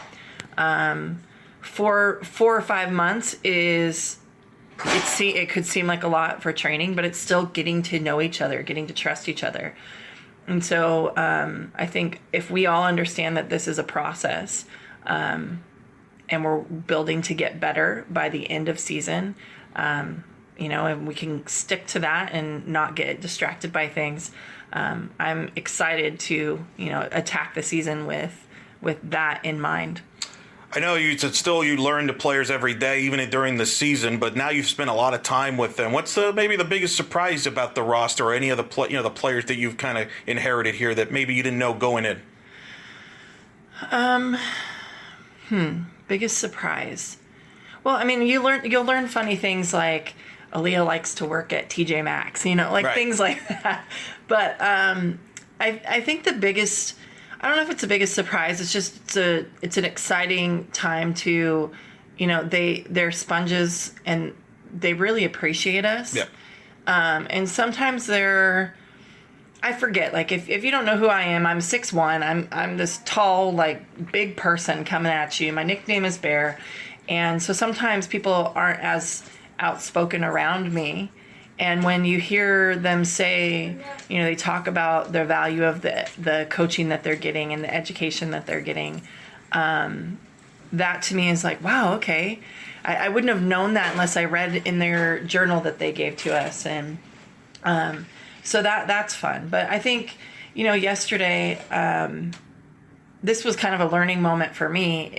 [SPEAKER 6] For 4 or 5 months it could seem like a lot for training, but it's still getting to know each other, getting to trust each other. And so I think if we all understand that this is a process, and we're building to get better by the end of season, you know, and we can stick to that and not get distracted by things. I'm excited to, you know, attack the season with that in mind.
[SPEAKER 5] I know you learn the players every day, even during the season, but now you've spent a lot of time with them. What's maybe the biggest surprise about the roster, or any of the the players that you've kind of inherited here that maybe you didn't know going in?
[SPEAKER 6] Biggest surprise. Well, I mean, you'll learn funny things like Aaliyah likes to work at TJ Maxx, you know, like right. Things like that. But I think the biggest, I don't know if it's the biggest surprise. It's just it's an exciting time to, you know, they're sponges and they really appreciate us. Yeah. And sometimes I forget, like, if you don't know who I am, I'm 6'1". I'm this tall, like, big person coming at you. My nickname is Bear. And so sometimes people aren't as outspoken around me. And when you hear them say, you know, they talk about the value of the coaching that they're getting and the education that they're getting, that to me is like, wow, okay. I wouldn't have known that unless I read in their journal that they gave to us. And so that's fun. But I think, you know, yesterday, this was kind of a learning moment for me.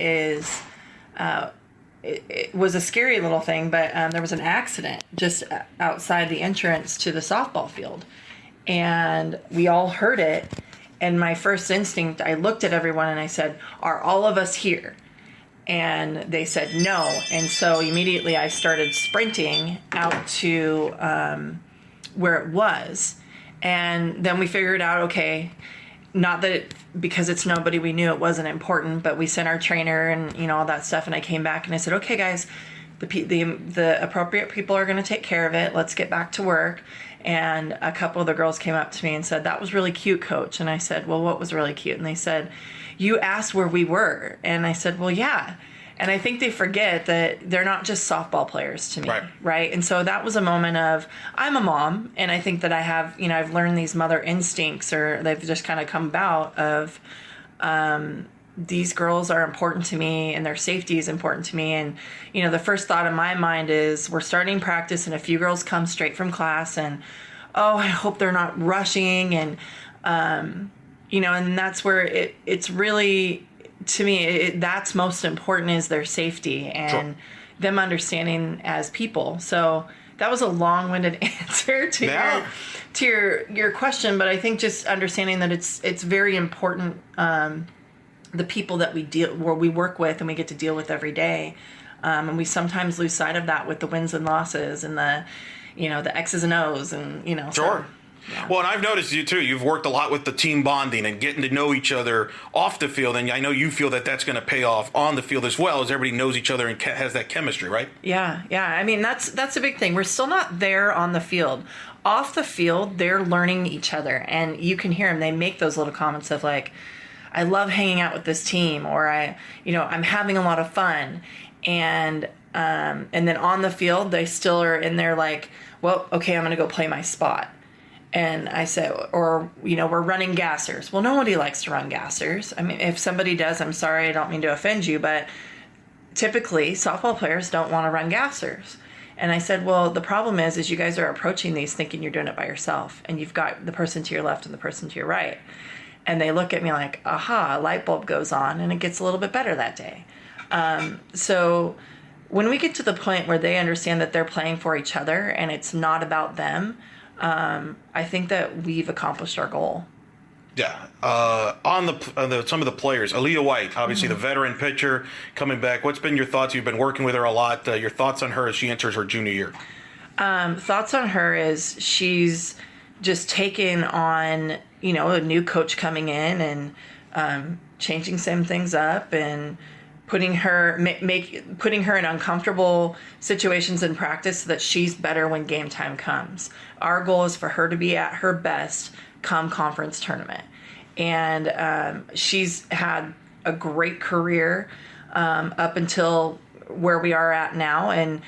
[SPEAKER 6] It was a scary little thing, but there was an accident just outside the entrance to the softball field. And we all heard it. And my first instinct, I looked at everyone and I said, are all of us here? And they said no. And so immediately I started sprinting out to where it was. And then we figured out, okay, not that because it's nobody we knew, it wasn't important, but we sent our trainer and, all that stuff. And I came back and I said, okay, guys, the appropriate people are going to take care of it. Let's get back to work. And a couple of the girls came up to me and said, that was really cute, Coach. And I said, well, what was really cute? And they said, you asked where we were. And I said, well, yeah. And I think they forget that they're not just softball players to me, right? And so that was a moment of, I'm a mom, and I think that I have, I've learned these mother instincts, or they've just kind of come about of, these girls are important to me, and their safety is important to me. And, the first thought in my mind is, we're starting practice, and a few girls come straight from class, and, oh, I hope they're not rushing, and, and that's where it's really, to me, that's most important, is their safety and them understanding as people. So that was a long-winded answer to your question, but I think just understanding that it's very important, the people that we work with and we get to deal with every day, and we sometimes lose sight of that with the wins and losses and the X's and O's and
[SPEAKER 5] Sure.
[SPEAKER 6] So, yeah.
[SPEAKER 5] Well, and I've noticed you too. You've worked a lot with the team bonding and getting to know each other off the field, and I know you feel that that's going to pay off on the field as well, as everybody knows each other and has that chemistry, right?
[SPEAKER 6] Yeah. I mean, that's a big thing. We're still not there on the field. Off the field, they're learning each other, and you can hear them. They make those little comments of like, "I love hanging out with this team," or I'm having a lot of fun, and then on the field, they still are in there like, well, okay, I'm going to go play my spot. And I said, or, we're running gassers. Well, nobody likes to run gassers. I mean, if somebody does, I'm sorry, I don't mean to offend you, but typically softball players don't want to run gassers. And I said, well, the problem is you guys are approaching these thinking you're doing it by yourself, and you've got the person to your left and the person to your right. And they look at me like, aha, a light bulb goes on, and it gets a little bit better that day. So when we get to the point where they understand that they're playing for each other and it's not about them, I think that we've accomplished our goal.
[SPEAKER 5] Yeah. On some of the players, Aaliyah White, obviously the veteran pitcher coming back. What's been your thoughts? You've been working with her a lot. Your thoughts on her as she enters her junior year?
[SPEAKER 6] Thoughts on her is she's just taken on, a new coach coming in and changing some things up and putting her in uncomfortable situations in practice so that she's better when game time comes. Our goal is for her to be at her best come conference tournament. And she's had a great career up until where we are at now. And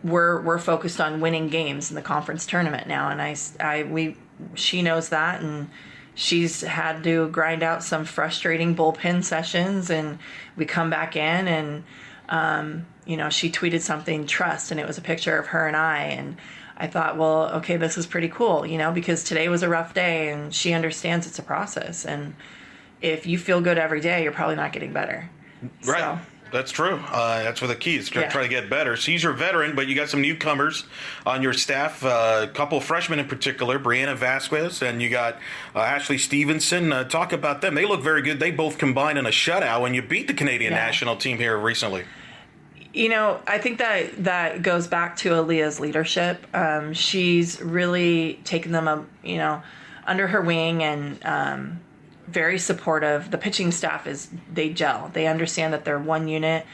[SPEAKER 6] we're focused on winning games in the conference tournament now. And she knows that, and she's had to grind out some frustrating bullpen sessions, and we come back in and, she tweeted something, trust, and it was a picture of her and I. And I thought, well, okay, this is pretty cool, because today was a rough day, and she understands it's a process. And if you feel good every day, you're probably not getting better.
[SPEAKER 5] Right.
[SPEAKER 6] So.
[SPEAKER 5] That's true. That's what the key is, to try to get better. She's your veteran, but you got some newcomers on your staff, a couple of freshmen in particular, Brianna Vasquez, and you got Ashley Stevenson. Talk about them. They look very good. They both combined in a shutout when you beat the Canadian national team here recently.
[SPEAKER 6] I think that goes back to Aaliyah's leadership. She's really taken them, under her wing, and very supportive. The pitching staff they gel. They understand that they're one unit.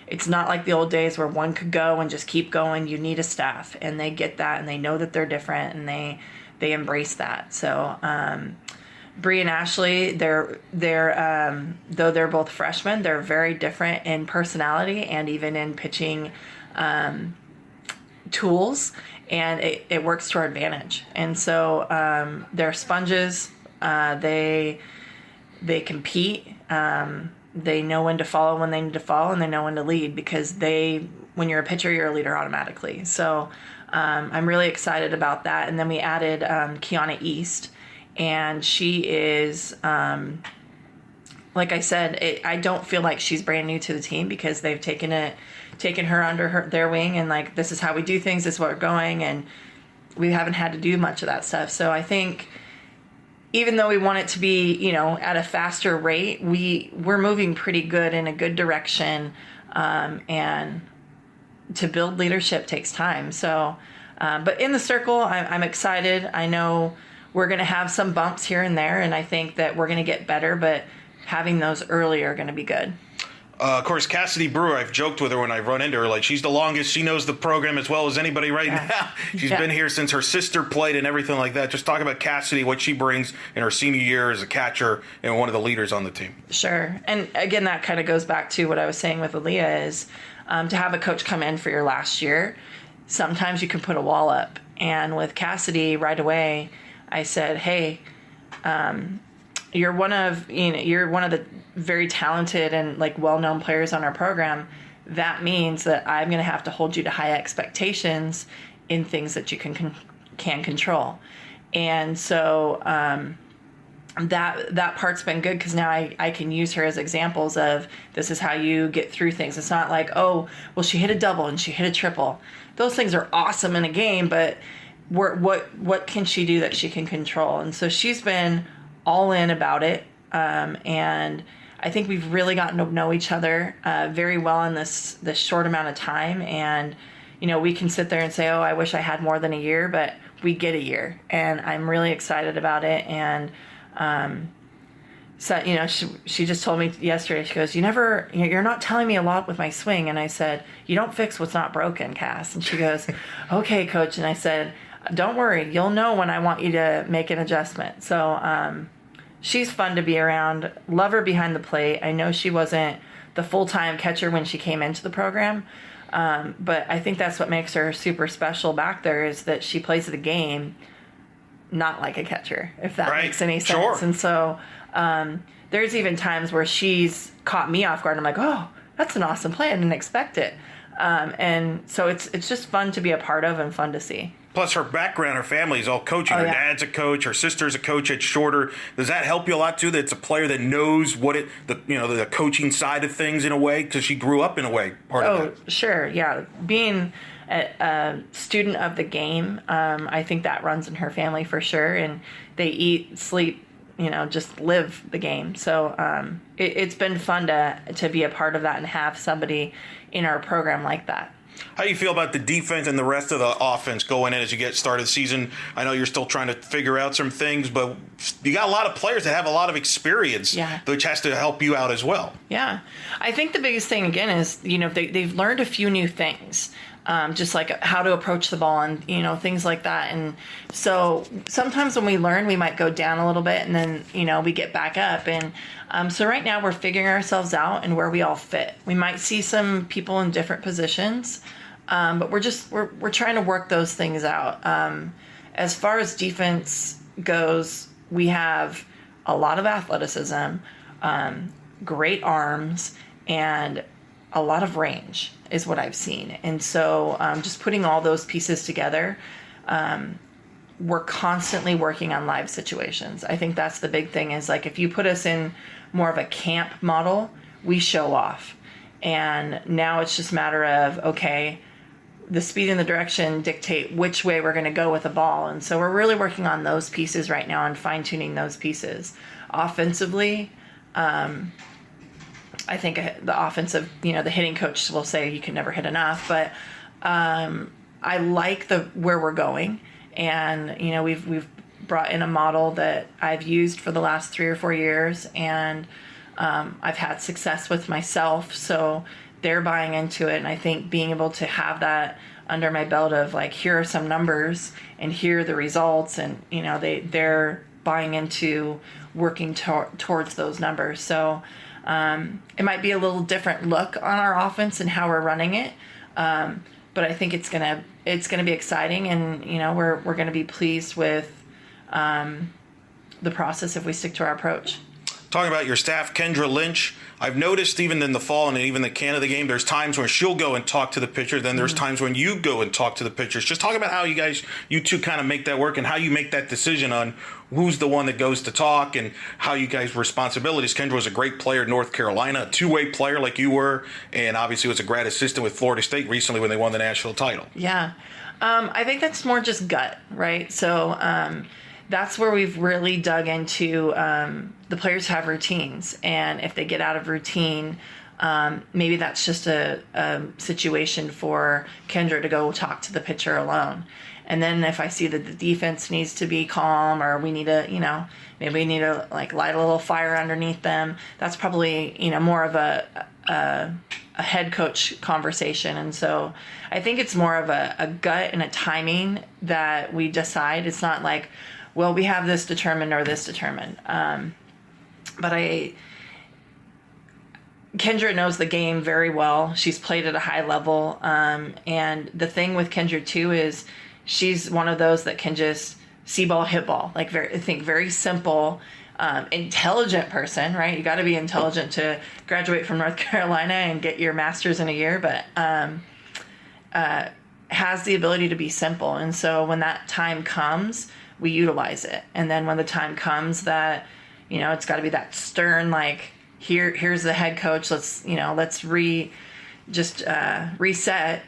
[SPEAKER 6] It's not like the old days where one could go and just keep going. You need a staff, and they get that, and they know that they're different, and they embrace that. So Bree and Ashley, they're though they're both freshmen, they're very different in personality and even in pitching tools, and it works to our advantage. And so they're sponges. They compete. They know when to follow when they need to follow, and they know when to lead, because when you're a pitcher, you're a leader automatically. So I'm really excited about that. And then we added Kiana East, and she is, like I said, I don't feel like she's brand new to the team, because they've taken her under their wing, and like, this is how we do things, this is where we're going, and we haven't had to do much of that stuff. So I think even though we want it to be, at a faster rate, we're moving pretty good in a good direction. And to build leadership takes time. So, but in the circle, I'm excited. I know we're going to have some bumps here and there, and I think that we're going to get better, but having those early are going to be good.
[SPEAKER 5] Of course, Cassidy Brewer, I've joked with her when I've run into her, like she's the longest. She knows the program as well as anybody right now. She's been here since her sister played and everything like that. Just talk about Cassidy, what she brings in her senior year as a catcher and one of the leaders on the team.
[SPEAKER 6] Sure. And again, that kind of goes back to what I was saying with Aaliyah is to have a coach come in for your last year, sometimes you can put a wall up. And with Cassidy right away, I said, hey, you're one of the very talented and like well-known players on our program. That means that I'm going to have to hold you to high expectations in things that you can control. And so that part's been good because now I can use her as examples of this is how you get through things. It's not like, oh, well, she hit a double and she hit a triple. Those things are awesome in a game, but what can she do that she can control? And so she's been all in about it. And I think we've really gotten to know each other very well in this short amount of time. And, we can sit there and say, oh, I wish I had more than a year, but we get a year. And I'm really excited about it. And so, she just told me yesterday, she goes, you're not telling me a lot with my swing. And I said, you don't fix what's not broken, Cass. And she goes, okay, coach. And I said, don't worry, you'll know when I want you to make an adjustment. So, she's fun to be around. Love her behind the plate. I know she wasn't the full-time catcher when she came into the program, but I think that's what makes her super special back there is that she plays the game not like a catcher, if that makes any sense.
[SPEAKER 5] Sure.
[SPEAKER 6] And so there's even times where she's caught me off guard. I'm like, oh, that's an awesome play. I didn't expect it. And so it's just fun to be a part of and fun to see.
[SPEAKER 5] Plus, her background, her family is all coaching. Her dad's a coach. Her sister's a coach at Shorter. Does that help you a lot, too, that it's a player that knows the coaching side of things in a way? Because she grew up in a way, part of that. Oh,
[SPEAKER 6] sure, yeah. Being a student of the game, I think that runs in her family for sure. And they eat, sleep, just live the game. So it's been fun to be a part of that and have somebody in our program like that.
[SPEAKER 5] How do you feel about the defense and the rest of the offense going in as you get started the season? I know you're still trying to figure out some things, but you got a lot of players that have a lot of experience, which has to help you out as well.
[SPEAKER 6] Yeah. I think the biggest thing, again, is, they've learned a few new things, just like how to approach the ball and, things like that. And so sometimes when we learn, we might go down a little bit and then, we get back up. And so right now we're figuring ourselves out and where we all fit. We might see some people in different positions, but we're trying to work those things out. As far as defense goes, we have a lot of athleticism, great arms, and a lot of range is what I've seen. And so just putting all those pieces together, we're constantly working on live situations. I think that's the big thing is like if you put us in more of a camp model, we show off. And now it's just a matter of, okay, the speed and the direction dictate which way we're going to go with the ball. And so we're really working on those pieces right now and fine-tuning those pieces. Offensively, I think the offensive, the hitting coach will say you can never hit enough, but I like where we're going. And, we've brought in a model that I've used for the last 3 or 4 years, and I've had success with myself. So they're buying into it. And I think being able to have that under my belt of like, here are some numbers and here are the results. And, they're buying into working towards those numbers. So it might be a little different look on our offense and how we're running it. But I think it's gonna be exciting, and we're gonna be pleased with the process if we stick to our approach.
[SPEAKER 5] Talking about your staff, Kendra Lynch, I've noticed even in the fall and even the Canada game, there's times when she'll go and talk to the pitcher. Then there's times when you go and talk to the pitchers. Just talk about how you two kind of make that work and how you make that decision on who's the one that goes to talk and how you guys' responsibilities. Kendra was a great player at North Carolina, a two-way player like you were, and obviously was a grad assistant with Florida State recently when they won the national title.
[SPEAKER 6] Yeah. I think that's more just gut, right? So that's where we've really dug into the players have routines, and if they get out of routine, maybe that's just a situation for Kendra to go talk to the pitcher alone. And then if I see that the defense needs to be calm, or we need to, maybe we need to like light a little fire underneath them, that's probably, more of a head coach conversation. And so I think it's more of a gut and a timing that we decide. It's not like, well, we have this determined or this determined. But Kendra knows the game very well. She's played at a high level. And the thing with Kendra too is she's one of those that can just see ball, hit ball. Like very simple, intelligent person, right? You got to be intelligent to graduate from North Carolina and get your master's in a year, but has the ability to be simple. And so when that time comes, we utilize it. And then when the time comes that, it's got to be that stern, like, here's the head coach. Let's reset.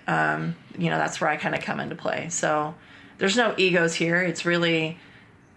[SPEAKER 6] That's where I kind of come into play. So there's no egos here. It's really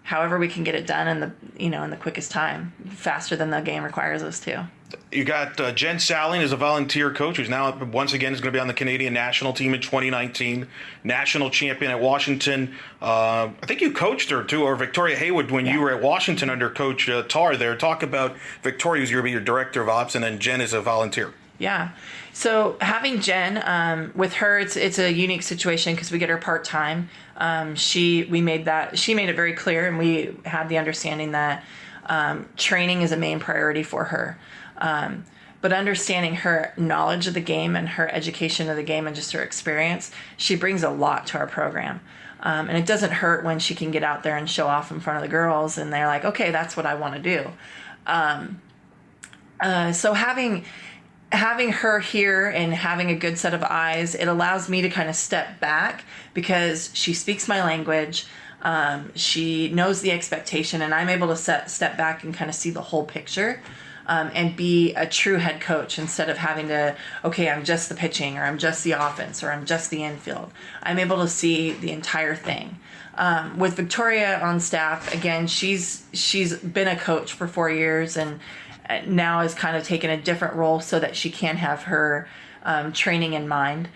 [SPEAKER 6] however we can get it done in the quickest time, faster than the game requires us to.
[SPEAKER 5] You got Jen Salling as a volunteer coach, who's now once again is going to be on the Canadian national team in 2019, national champion at Washington. I think you coached her too, or Victoria Haywood, when you were at Washington under Coach Tar there. Talk about Victoria, who's going to be your director of ops, and then Jen is a volunteer.
[SPEAKER 6] Yeah. So having Jen, with her, it's a unique situation because we get her part-time. She made it very clear, and we had the understanding that training is a main priority for her. But understanding her knowledge of the game and her education of the game and just her experience, she brings a lot to our program. And it doesn't hurt when she can get out there and show off in front of the girls and they're like, okay, that's what I want to do. So having her here and having a good set of eyes, it allows me to kind of step back because she speaks my language. She knows the expectation, and I'm able to step back and kind of see the whole picture. And be a true head coach instead of having to, okay, I'm just the pitching, or I'm just the offense, or I'm just the infield. I'm able to see the entire thing. With Victoria on staff, again, she's been a coach for 4 years and now has kind of taken a different role so that she can have her training in mind,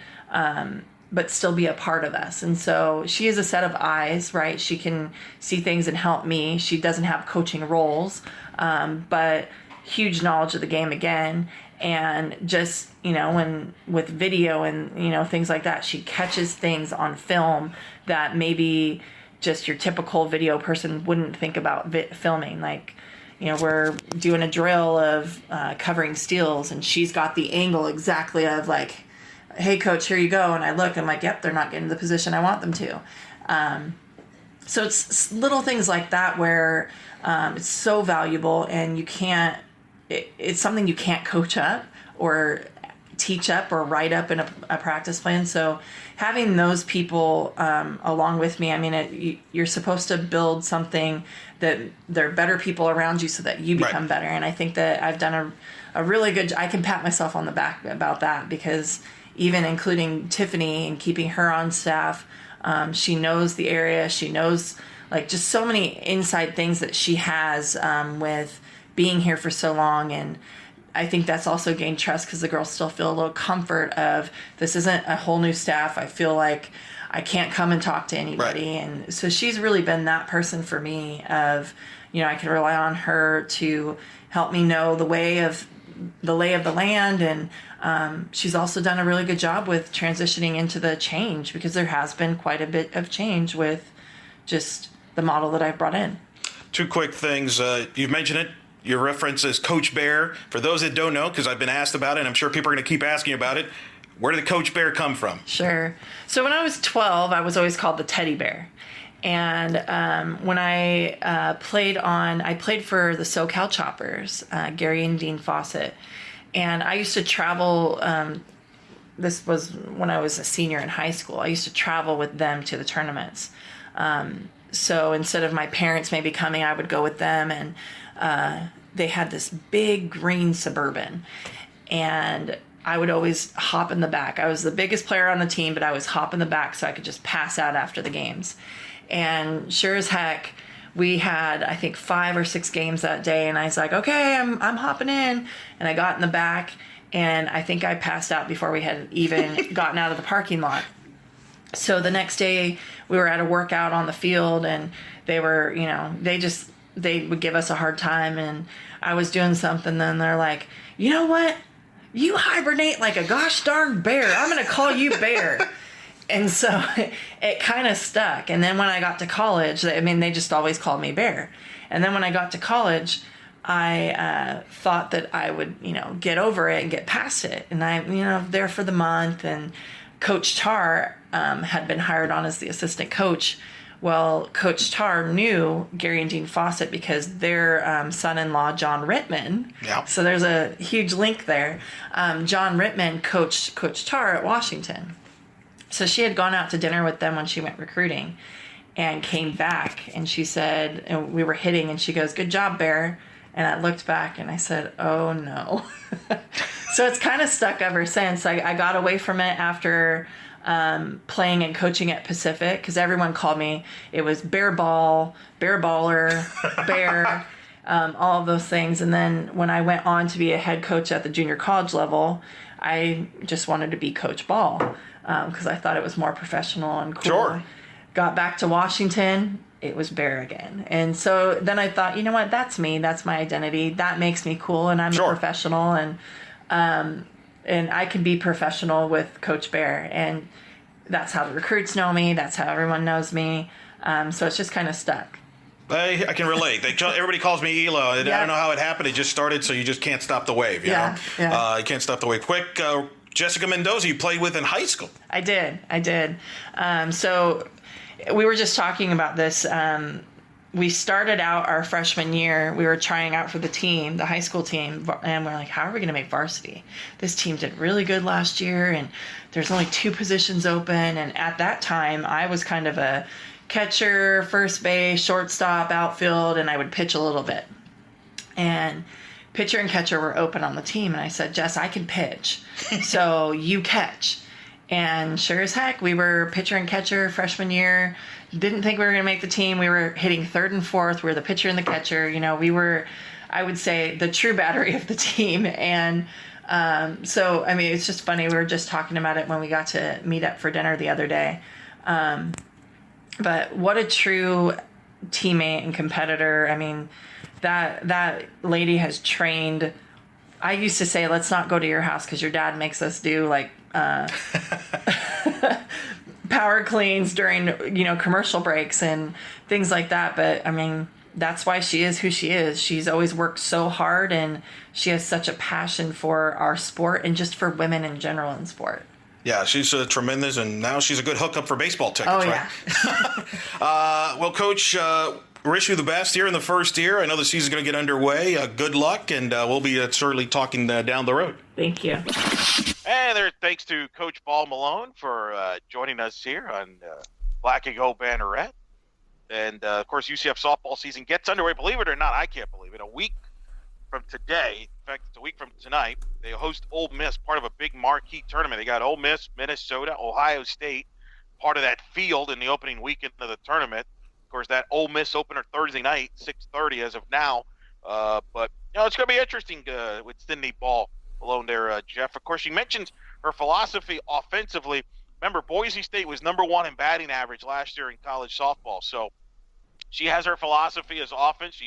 [SPEAKER 6] but still be a part of us. And so she is a set of eyes, right? She can see things and help me. She doesn't have coaching roles, but huge knowledge of the game again, and just when with video and things like that, she catches things on film that maybe just your typical video person wouldn't think about filming. Like we're doing a drill of covering steals, and she's got the angle exactly of like, hey coach, here you go, and I look, I'm like, yep, they're not getting the position I want them to. So it's little things like that where it's so valuable, and it's something you can't coach up or teach up or write up in a practice plan. So having those people along with me, I mean, you're supposed to build something that they're better people around you so that you become better. And I think that I've done a really good, I can pat myself on the back about that, because even including Tiffany and keeping her on staff, she knows the area. She knows like just so many inside things that she has with being here for so long. And I think that's also gained trust because the girls still feel a little comfort of this isn't a whole new staff. I feel like I can't come and talk to anybody. Right. And so she's really been that person for me of, I can rely on her to help me know the lay of the land. And she's also done a really good job with transitioning into the change, because there has been quite a bit of change with just the model that I've brought in.
[SPEAKER 5] Two quick things. You've mentioned it. Your reference is Coach Bear. For those that don't know, because I've been asked about it, and I'm sure people are going to keep asking about it, where did the Coach Bear come from?
[SPEAKER 6] Sure. So when I was 12, I was always called the Teddy Bear. And when I played for the SoCal Choppers, Gary and Dean Fawcett. And I used to travel, this was when I was a senior in high school. I used to travel with them to the tournaments. So instead of my parents maybe coming, I would go with them, and they had this big green Suburban, and I would always hop in the back. I was the biggest player on the team, but I was hop in the back so I could just pass out after the games. And sure as heck, we had, I think, 5 or 6 games that day, and I was like, okay, I'm hopping in. And I got in the back, and I think I passed out before we had even gotten out of the parking lot. So the next day, we were at a workout on the field, and they were, they would give us a hard time, and I was doing something, then they're like, you know what? You hibernate like a gosh darn bear. I'm going to call you Bear. And so it kind of stuck. And then when I got to college, they just always called me Bear. And then when I got to college, I thought that I would, get over it and get past it. And I, there for the month, and Coach Tarr had been hired on as the assistant coach. Well, Coach Tarr knew Gary and Jean Fawcett because their son-in-law, John Rittman.
[SPEAKER 5] Yeah.
[SPEAKER 6] So there's a huge link there. John Rittman coached Coach Tarr at Washington. So she had gone out to dinner with them when she went recruiting and came back. And she said, and we were hitting, and she goes, good job, Bear. And I looked back and I said, oh, no. So it's kind of stuck ever since. I got away from it after playing and coaching at Pacific, because everyone called me, it was Bear Ball, Bear Baller, Bear, all of those things. And then when I went on to be a head coach at the junior college level, I just wanted to be Coach Ball, because I thought it was more professional and cool.
[SPEAKER 5] Sure.
[SPEAKER 6] Got back to Washington, it was Bear again. And so then I thought, you know what, that's me, that's my identity, that makes me cool, and I'm a professional, and I can be professional with Coach Bear. And that's how the recruits know me. That's how everyone knows me. So it's just kind of stuck.
[SPEAKER 5] I can relate. Everybody calls me Ela. I don't know how it happened. It just started, so you just can't stop the wave. You know? You can't stop the wave. Quick, Jessica Mendoza, you played with in high school.
[SPEAKER 6] I did. So we were just talking about this. We started out our freshman year, we were trying out for the team, the high school team, and we're like, how are we going to make varsity? This team did really good last year, and there's only 2 positions open. And at that time, I was kind of a catcher, first base, shortstop, outfield, and I would pitch a little bit. And pitcher and catcher were open on the team, and I said, Jess, I can pitch, so you catch. And sure as heck, we were pitcher and catcher freshman year. Didn't think we were going to make the team. We were hitting third and fourth. We were the pitcher and the catcher. We were, I would say, the true battery of the team. And so, it's just funny. We were just talking about it when we got to meet up for dinner the other day. But what a true teammate and competitor. That lady has trained. I used to say, let's not go to your house because your dad makes us do power cleans during, commercial breaks and things like that. But that's why she is who she is. She's always worked so hard, and she has such a passion for our sport and just for women in general in sport.
[SPEAKER 5] Yeah, she's tremendous, and now she's a good hookup for baseball tickets, right?
[SPEAKER 6] Yeah.
[SPEAKER 5] Well, Coach, wish you the best here in the first year. I know the season's going to get underway. Good luck, and we'll be certainly talking down the road.
[SPEAKER 6] Thank you.
[SPEAKER 4] And thanks to Coach Ball-Malone for joining us here on Black Gold Banneret. And, of course, UCF softball season gets underway. Believe it or not, I can't believe it. A week from today, in fact, it's a week from tonight, they host Ole Miss, part of a big marquee tournament. They got Ole Miss, Minnesota, Ohio State, part of that field in the opening weekend of the tournament. Of course, that Ole Miss opener Thursday night, 6:30 as of now. But, it's going to be interesting with Sydney Ball-Malone there, Jeff. Of course, she mentioned her philosophy offensively. Remember, Boise State was number 1 in batting average last year in college softball. So she has her philosophy as offense,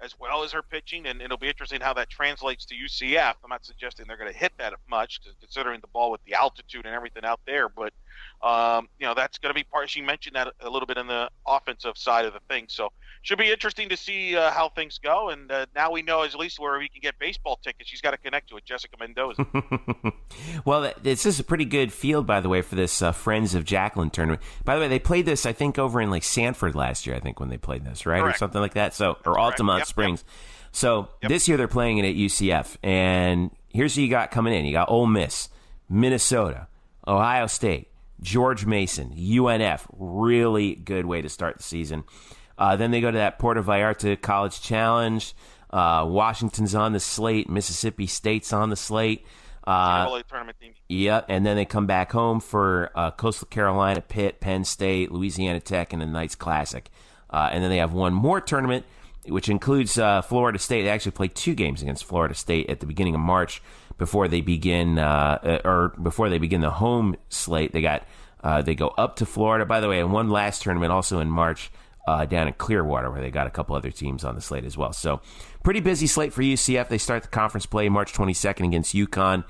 [SPEAKER 4] as well as her pitching, and it'll be interesting how that translates to UCF. I'm not suggesting they're going to hit that much, considering the ball with the altitude and everything out there. But, that's going to be part. She mentioned that a little bit in the offensive side of the thing. So should be interesting to see how things go. And now we know at least where we can get baseball tickets. She's got to connect to it, Jessica Mendoza.
[SPEAKER 2] Well, this is a pretty good field, by the way, for this Friends of Jacqueline tournament. By the way, they played this, I think, over in Sanford last year, I think, when they played this, right?
[SPEAKER 4] Correct.
[SPEAKER 2] Or something like that. So, or Altamont Springs. Yep. So this year they're playing it at UCF. And here's who you got coming in. You got Ole Miss, Minnesota, Ohio State, George Mason, UNF. Really good way to start the season. Then they go to that Puerto Vallarta College Challenge. Washington's on the slate. Mississippi State's on the slate.
[SPEAKER 4] Tournament team.
[SPEAKER 2] Yep, and then they come back home for Coastal Carolina, Pitt, Penn State, Louisiana Tech, and the Knights Classic. And then they have one more tournament, which includes Florida State. They actually play 2 games against Florida State at the beginning of March before they begin the home slate. They go up to Florida, by the way, and one last tournament also in March down in Clearwater, where they got a couple other teams on the slate as well. So pretty busy slate for UCF. They start the conference play March 22nd against UConn.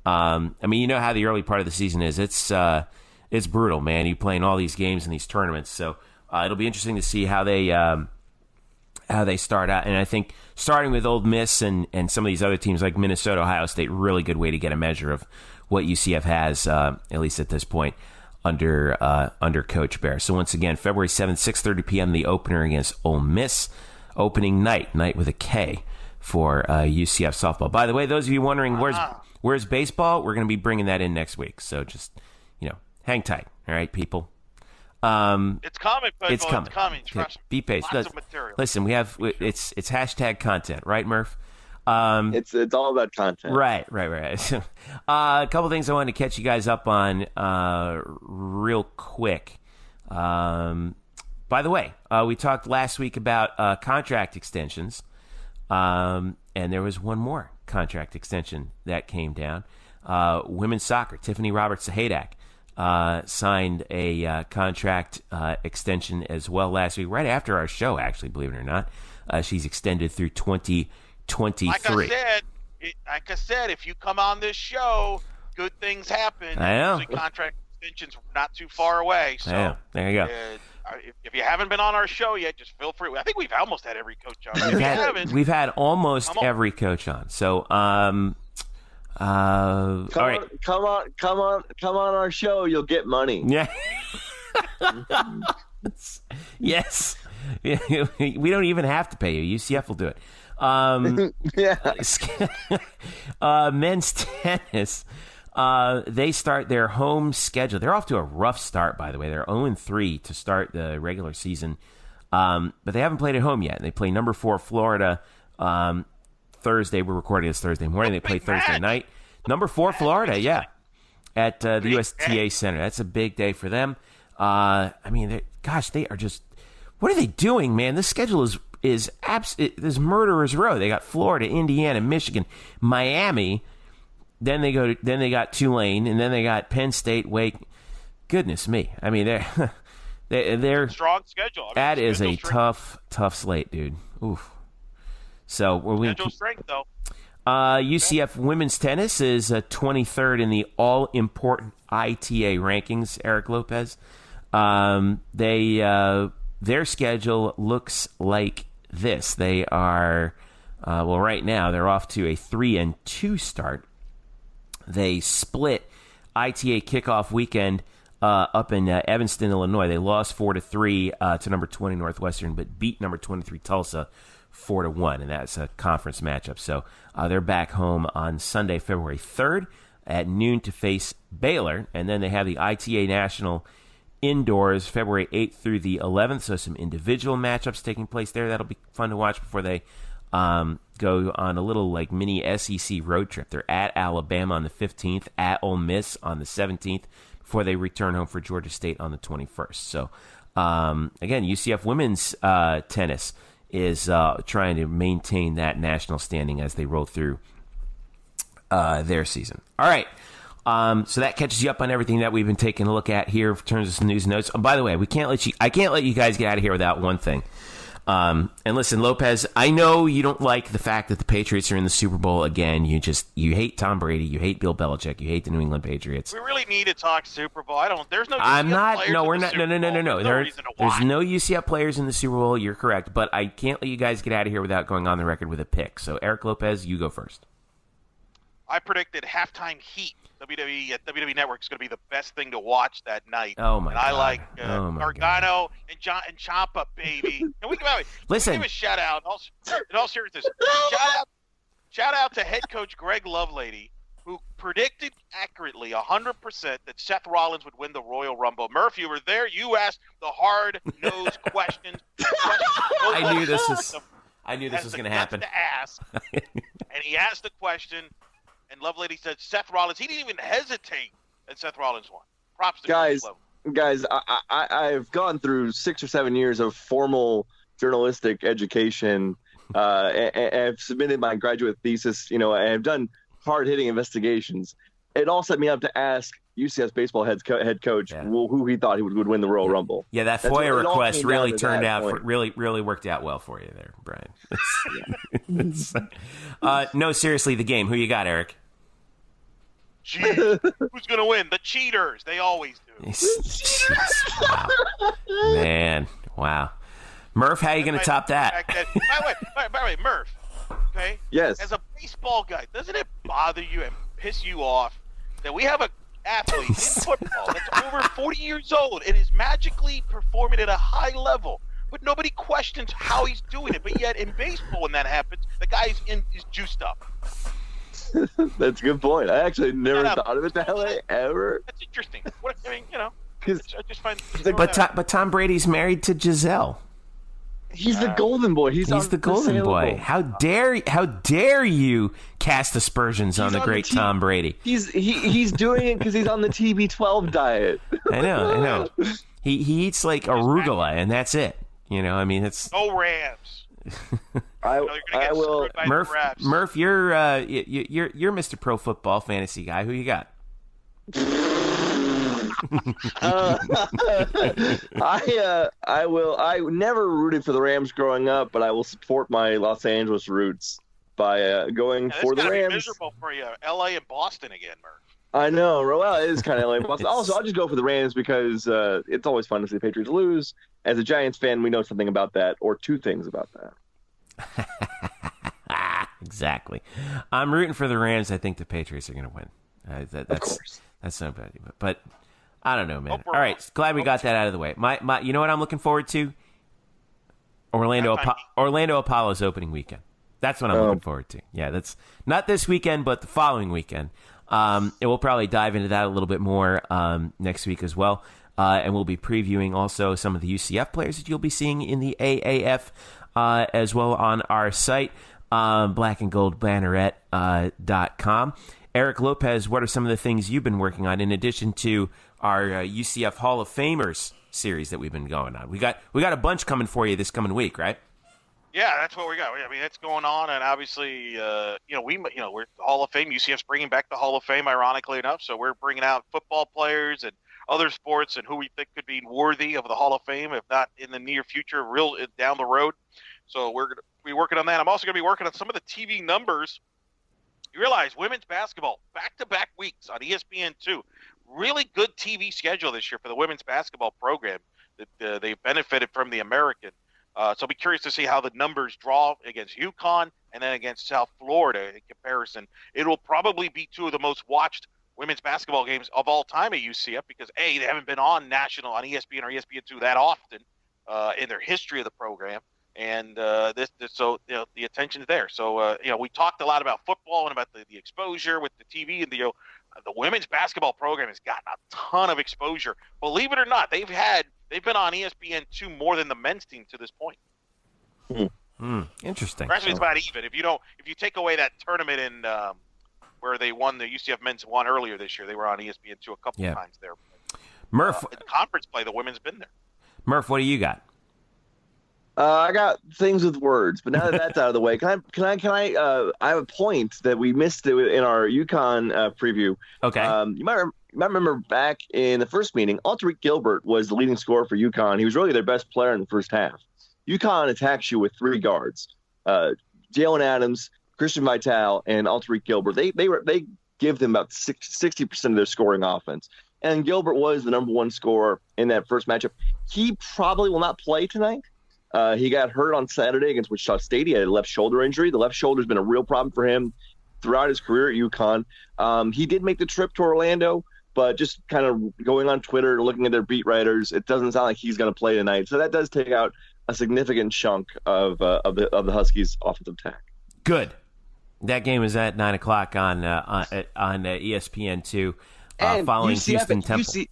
[SPEAKER 2] I mean, you know how the early part of the season is. It's brutal, man. You playing all these games and these tournaments. So it'll be interesting to see how they start out. And I think starting with Ole Miss and some of these other teams like Minnesota, Ohio State, really good way to get a measure of what UCF has, at least at this point, under Coach Bear. So once again, February 7th, 6:30 p.m., the opener against Ole Miss. Opening night with a K for UCF softball. By the way, those of you wondering where's baseball, we're going to be bringing that in next week. So just, hang tight. All right, people.
[SPEAKER 4] It's coming, people.
[SPEAKER 2] It's coming.
[SPEAKER 4] Trust me.
[SPEAKER 2] Be patient.
[SPEAKER 4] Lots of material.
[SPEAKER 2] Listen, it's hashtag content, right, Murph?
[SPEAKER 3] It's all about content.
[SPEAKER 2] Right. A couple things I wanted to catch you guys up on real quick. By the way, we talked last week about contract extensions, and there was one more contract extension that came down. Women's soccer, Tiffany Roberts-Hadak signed a contract extension as well last week, right after our show, actually, believe it or not. She's extended through 2023.
[SPEAKER 4] Like I said, if you come on this show, good things happen.
[SPEAKER 2] I know.
[SPEAKER 4] Usually contract extensions not too far away. So
[SPEAKER 2] there you go.
[SPEAKER 4] If you haven't been on our show yet, just feel free. I think we've almost had every coach on.
[SPEAKER 2] We've had almost every coach on. So, all right.
[SPEAKER 3] Come on our show. You'll get money.
[SPEAKER 2] Yeah. Yes. We don't even have to pay you. UCF will do it. Men's tennis. They start their home schedule. They're off to a rough start, by the way. They're 0-3 to start the regular season, but they haven't played at home yet. They play number 4 Florida Thursday. We're recording this Thursday morning. They play Thursday night. Number 4 Florida, yeah, at the USTA Center. That's a big day for them. I mean, they are just. What are they doing, man? This schedule is this murderer's row. They got Florida, Indiana, Michigan, Miami. Then they got Tulane, and then they got Penn State, Wake. Goodness me! I mean, they're
[SPEAKER 4] strong schedule.
[SPEAKER 2] That is a tough slate, dude. Oof. So
[SPEAKER 4] schedule strength though.
[SPEAKER 2] UCF women's tennis is 23rd in the all-important ITA rankings. Eric Lopez. Their schedule looks like this. They are right now they're off to a 3-2 start. They split ITA kickoff weekend up in Evanston, Illinois. They lost 4-3 to number 20 Northwestern, but beat number 23 Tulsa 4-1, and that's a conference matchup. So they're back home on Sunday, February 3rd at noon to face Baylor, and then they have the ITA National indoors February 8th through the 11th. So some individual matchups taking place there. That'll be fun to watch before they go on a little like mini SEC road trip. They're at Alabama on the 15th, at Ole Miss on the 17th, before they return home for Georgia State on the 21st. So, again, UCF women's tennis is trying to maintain that national standing as they roll through their season. All right. So that catches you up on everything that we've been taking a look at here in terms of some news and notes. By the way, I can't let you guys get out of here without one thing. And listen, Lopez, I know you don't like the fact that the Patriots are in the Super Bowl again. You hate Tom Brady, you hate Bill Belichick, you hate the New England Patriots.
[SPEAKER 4] We really need to talk Super Bowl. There's no.
[SPEAKER 2] I'm not. No, we're not. No. There's no
[SPEAKER 4] UCF
[SPEAKER 2] UCF players in the Super Bowl. You're correct, but I can't let you guys get out of here without going on the record with a pick. So, Eric Lopez, you go first.
[SPEAKER 4] I predicted halftime heat. WWE at WWE Network is going to be the best thing to watch that night.
[SPEAKER 2] Oh my God!
[SPEAKER 4] I like Gargano and Ciampa, baby. And we
[SPEAKER 2] listen.
[SPEAKER 4] Give a shout out. In all seriousness, shout out to head coach Greg Lovelady, who predicted accurately 100% that Seth Rollins would win the Royal Rumble. Murph, you were there. You asked the hard-nosed questions.
[SPEAKER 2] I knew this was going to happen.
[SPEAKER 4] To ask, and he asked the question. And Lovelady said Seth Rollins. He didn't even hesitate, and Seth Rollins won. Props to
[SPEAKER 3] guys. guys, I've gone through 6 or 7 years of formal journalistic education. I've submitted my graduate thesis. You know, I've done hard-hitting investigations. It all set me up to ask UCF baseball head coach who he thought he would win the Royal Rumble.
[SPEAKER 2] Yeah, that FOIA request really turned out really worked out well for you there, Brian. No, seriously, the game. Who you got, Eric?
[SPEAKER 4] Jeez, who's going to win? The cheaters. They always do.
[SPEAKER 2] Wow. Man, wow. Murph, how are you going to top that?
[SPEAKER 4] By the way, Murph, okay?
[SPEAKER 3] Yes.
[SPEAKER 4] As a baseball guy, doesn't it bother you and piss you off that we have an athlete in football that's over 40 years old and is magically performing at a high level, but nobody questions how he's doing it? But yet in baseball, when that happens, the guy is juiced up.
[SPEAKER 3] That's a good point. I actually never thought of it that way, ever.
[SPEAKER 4] That's interesting. I mean, you know, I just find.
[SPEAKER 2] But Tom Brady's married to Giselle.
[SPEAKER 3] He's the golden boy. He's
[SPEAKER 2] the golden boy. How dare you cast aspersions on the great Tom Brady?
[SPEAKER 3] He's doing it because he's on the TB12 diet.
[SPEAKER 2] I know. He eats like arugula, and that's it. You know, I mean, it's
[SPEAKER 4] no Rams.
[SPEAKER 3] I will.
[SPEAKER 2] Murph, you're Mr. Pro Football Fantasy guy. Who you got? I never rooted for the Rams growing up, but I will support my Los Angeles roots by going for the Rams.
[SPEAKER 4] Be miserable for you, LA and Boston again, Murph.
[SPEAKER 3] I know. Well, it is kind of LA and Boston. Also, I'll just go for the Rams because it's always fun to see the Patriots lose. As a Giants fan, we know something about that, or two things about that.
[SPEAKER 2] Exactly. I'm rooting for the Rams. I think the Patriots are going to win.
[SPEAKER 3] Of course.
[SPEAKER 2] That's not bad. But I don't know, man. All right. Glad we got that out of the way. My, you know what I'm looking forward to? Orlando Apollo's opening weekend. That's what I'm looking forward to. Yeah, that's not this weekend, but the following weekend. And we'll probably dive into that a little bit more next week as well. And we'll be previewing also some of the UCF players that you'll be seeing in the AAF as well on our site, Black and Gold Banneret.com. Eric Lopez, what are some of the things you've been working on in addition to our UCF Hall of Famers series that we've been going on? We got a bunch coming for you this coming week, right?
[SPEAKER 4] Yeah, that's what we got. I mean, it's going on, and obviously, we're Hall of Fame. UCF's bringing back the Hall of Fame, ironically enough. So we're bringing out football players and other sports, and who we think could be worthy of the Hall of Fame, if not in the near future, real down the road. So we're going to be working on that. I'm also going to be working on some of the TV numbers. You realize women's basketball, back-to-back weeks on ESPN2. Really good TV schedule this year for the women's basketball program. They benefited from the American. So I'll be curious to see how the numbers draw against UConn and then against South Florida in comparison. It will probably be two of the most watched women's basketball games of all time at UCF because, A, they haven't been on ESPN or ESPN2 that often in their history of the program. And so the attention's there. So we talked a lot about football and about the exposure with the TV, and the women's basketball program has gotten a ton of exposure. Believe it or not, they've been on ESPN2 more than the men's team to this point.
[SPEAKER 2] Interesting.
[SPEAKER 4] Actually, it's about even. If you take away that tournament in where they won, the UCF men's won earlier this year, they were on ESPN2 a couple of times there.
[SPEAKER 2] Murph,
[SPEAKER 4] in conference play, the women's been there.
[SPEAKER 2] Murph, what do you got?
[SPEAKER 3] I got things with words, but now that that's out of the way, can I I have a point that we missed in our UConn preview.
[SPEAKER 2] Okay.
[SPEAKER 3] You might remember back in the first meeting, Alterique Gilbert was the leading scorer for UConn. He was really their best player in the first half. UConn attacks you with three guards, Jalen Adams, Christian Vital, and Alterique Gilbert. They give them about 60% of their scoring offense. And Gilbert was the number one scorer in that first matchup. He probably will not play tonight. He got hurt on Saturday against Wichita State. He had a left shoulder injury. The left shoulder's been a real problem for him throughout his career at UConn. He did make the trip to Orlando, but just kind of going on Twitter, looking at their beat writers, it doesn't sound like he's going to play tonight. So that does take out a significant chunk of the Huskies' offensive attack.
[SPEAKER 2] Good. That game is at 9:00 on ESPN2, following
[SPEAKER 3] UCF,
[SPEAKER 2] Houston Temple.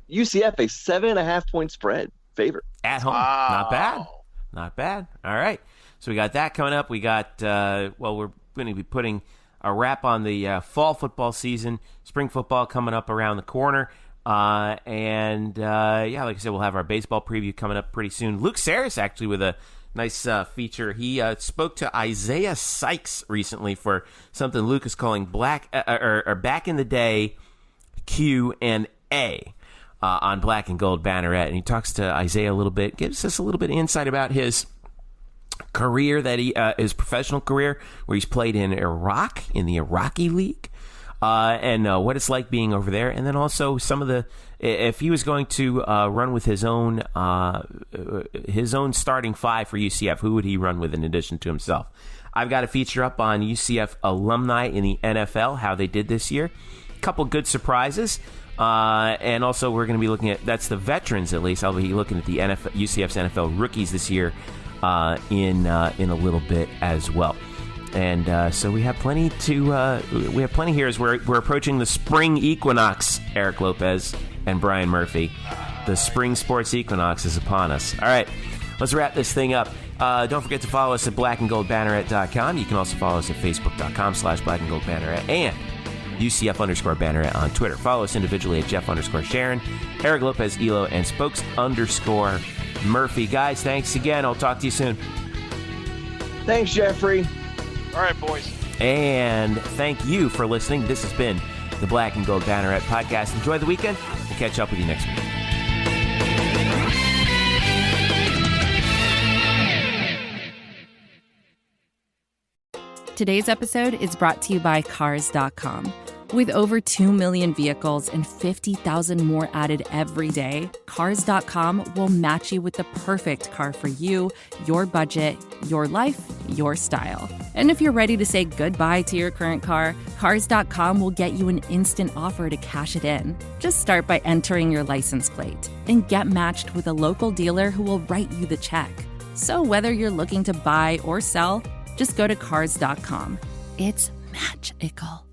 [SPEAKER 3] UCF a 7.5-point spread favorite
[SPEAKER 2] at home. Wow. Not bad. All right. So we got that coming up. We got, we're going to be putting a wrap on the fall football season. Spring football coming up around the corner. Like I said, we'll have our baseball preview coming up pretty soon. Luke Saris actually with a nice feature. He spoke to Isaiah Sykes recently for something Luke is calling back in the day Q&A on Black and Gold Banneret, and he talks to Isaiah a little bit, gives us a little bit of insight about his career, his professional career, where he's played in Iraq, in the Iraqi League, and what it's like being over there, and then also some of the, if he was going to run with his own starting five for UCF, who would he run with in addition to himself? I've got a feature up on UCF alumni in the NFL, how they did this year. A couple good surprises. And also we're going to be looking at, that's the veterans at least. I'll be looking at the UCF's NFL rookies this year in a little bit as well. And so we have plenty here as we're approaching the spring equinox, Eric Lopez and Brian Murphy. The spring sports equinox is upon us. All right, let's wrap this thing up. Don't forget to follow us at blackandgoldbanneret.com. You can also follow us at facebook.com/blackandgoldbanneret and UCF_Banneret on Twitter. Follow us individually at Jeff_Sharon, Eric Lopez Elo, and Spokes_Murphy. Guys, thanks again. I'll talk to you soon.
[SPEAKER 3] Thanks, Jeffrey.
[SPEAKER 4] All right, boys.
[SPEAKER 2] And thank you for listening. This has been the Black and Gold Banneret Podcast. Enjoy the weekend. We'll catch up with you next week.
[SPEAKER 7] Today's episode is brought to you by Cars.com. With over 2 million vehicles and 50,000 more added every day, Cars.com will match you with the perfect car for you, your budget, your life, your style. And if you're ready to say goodbye to your current car, Cars.com will get you an instant offer to cash it in. Just start by entering your license plate and get matched with a local dealer who will write you the check. So whether you're looking to buy or sell, just go to Cars.com. It's magical.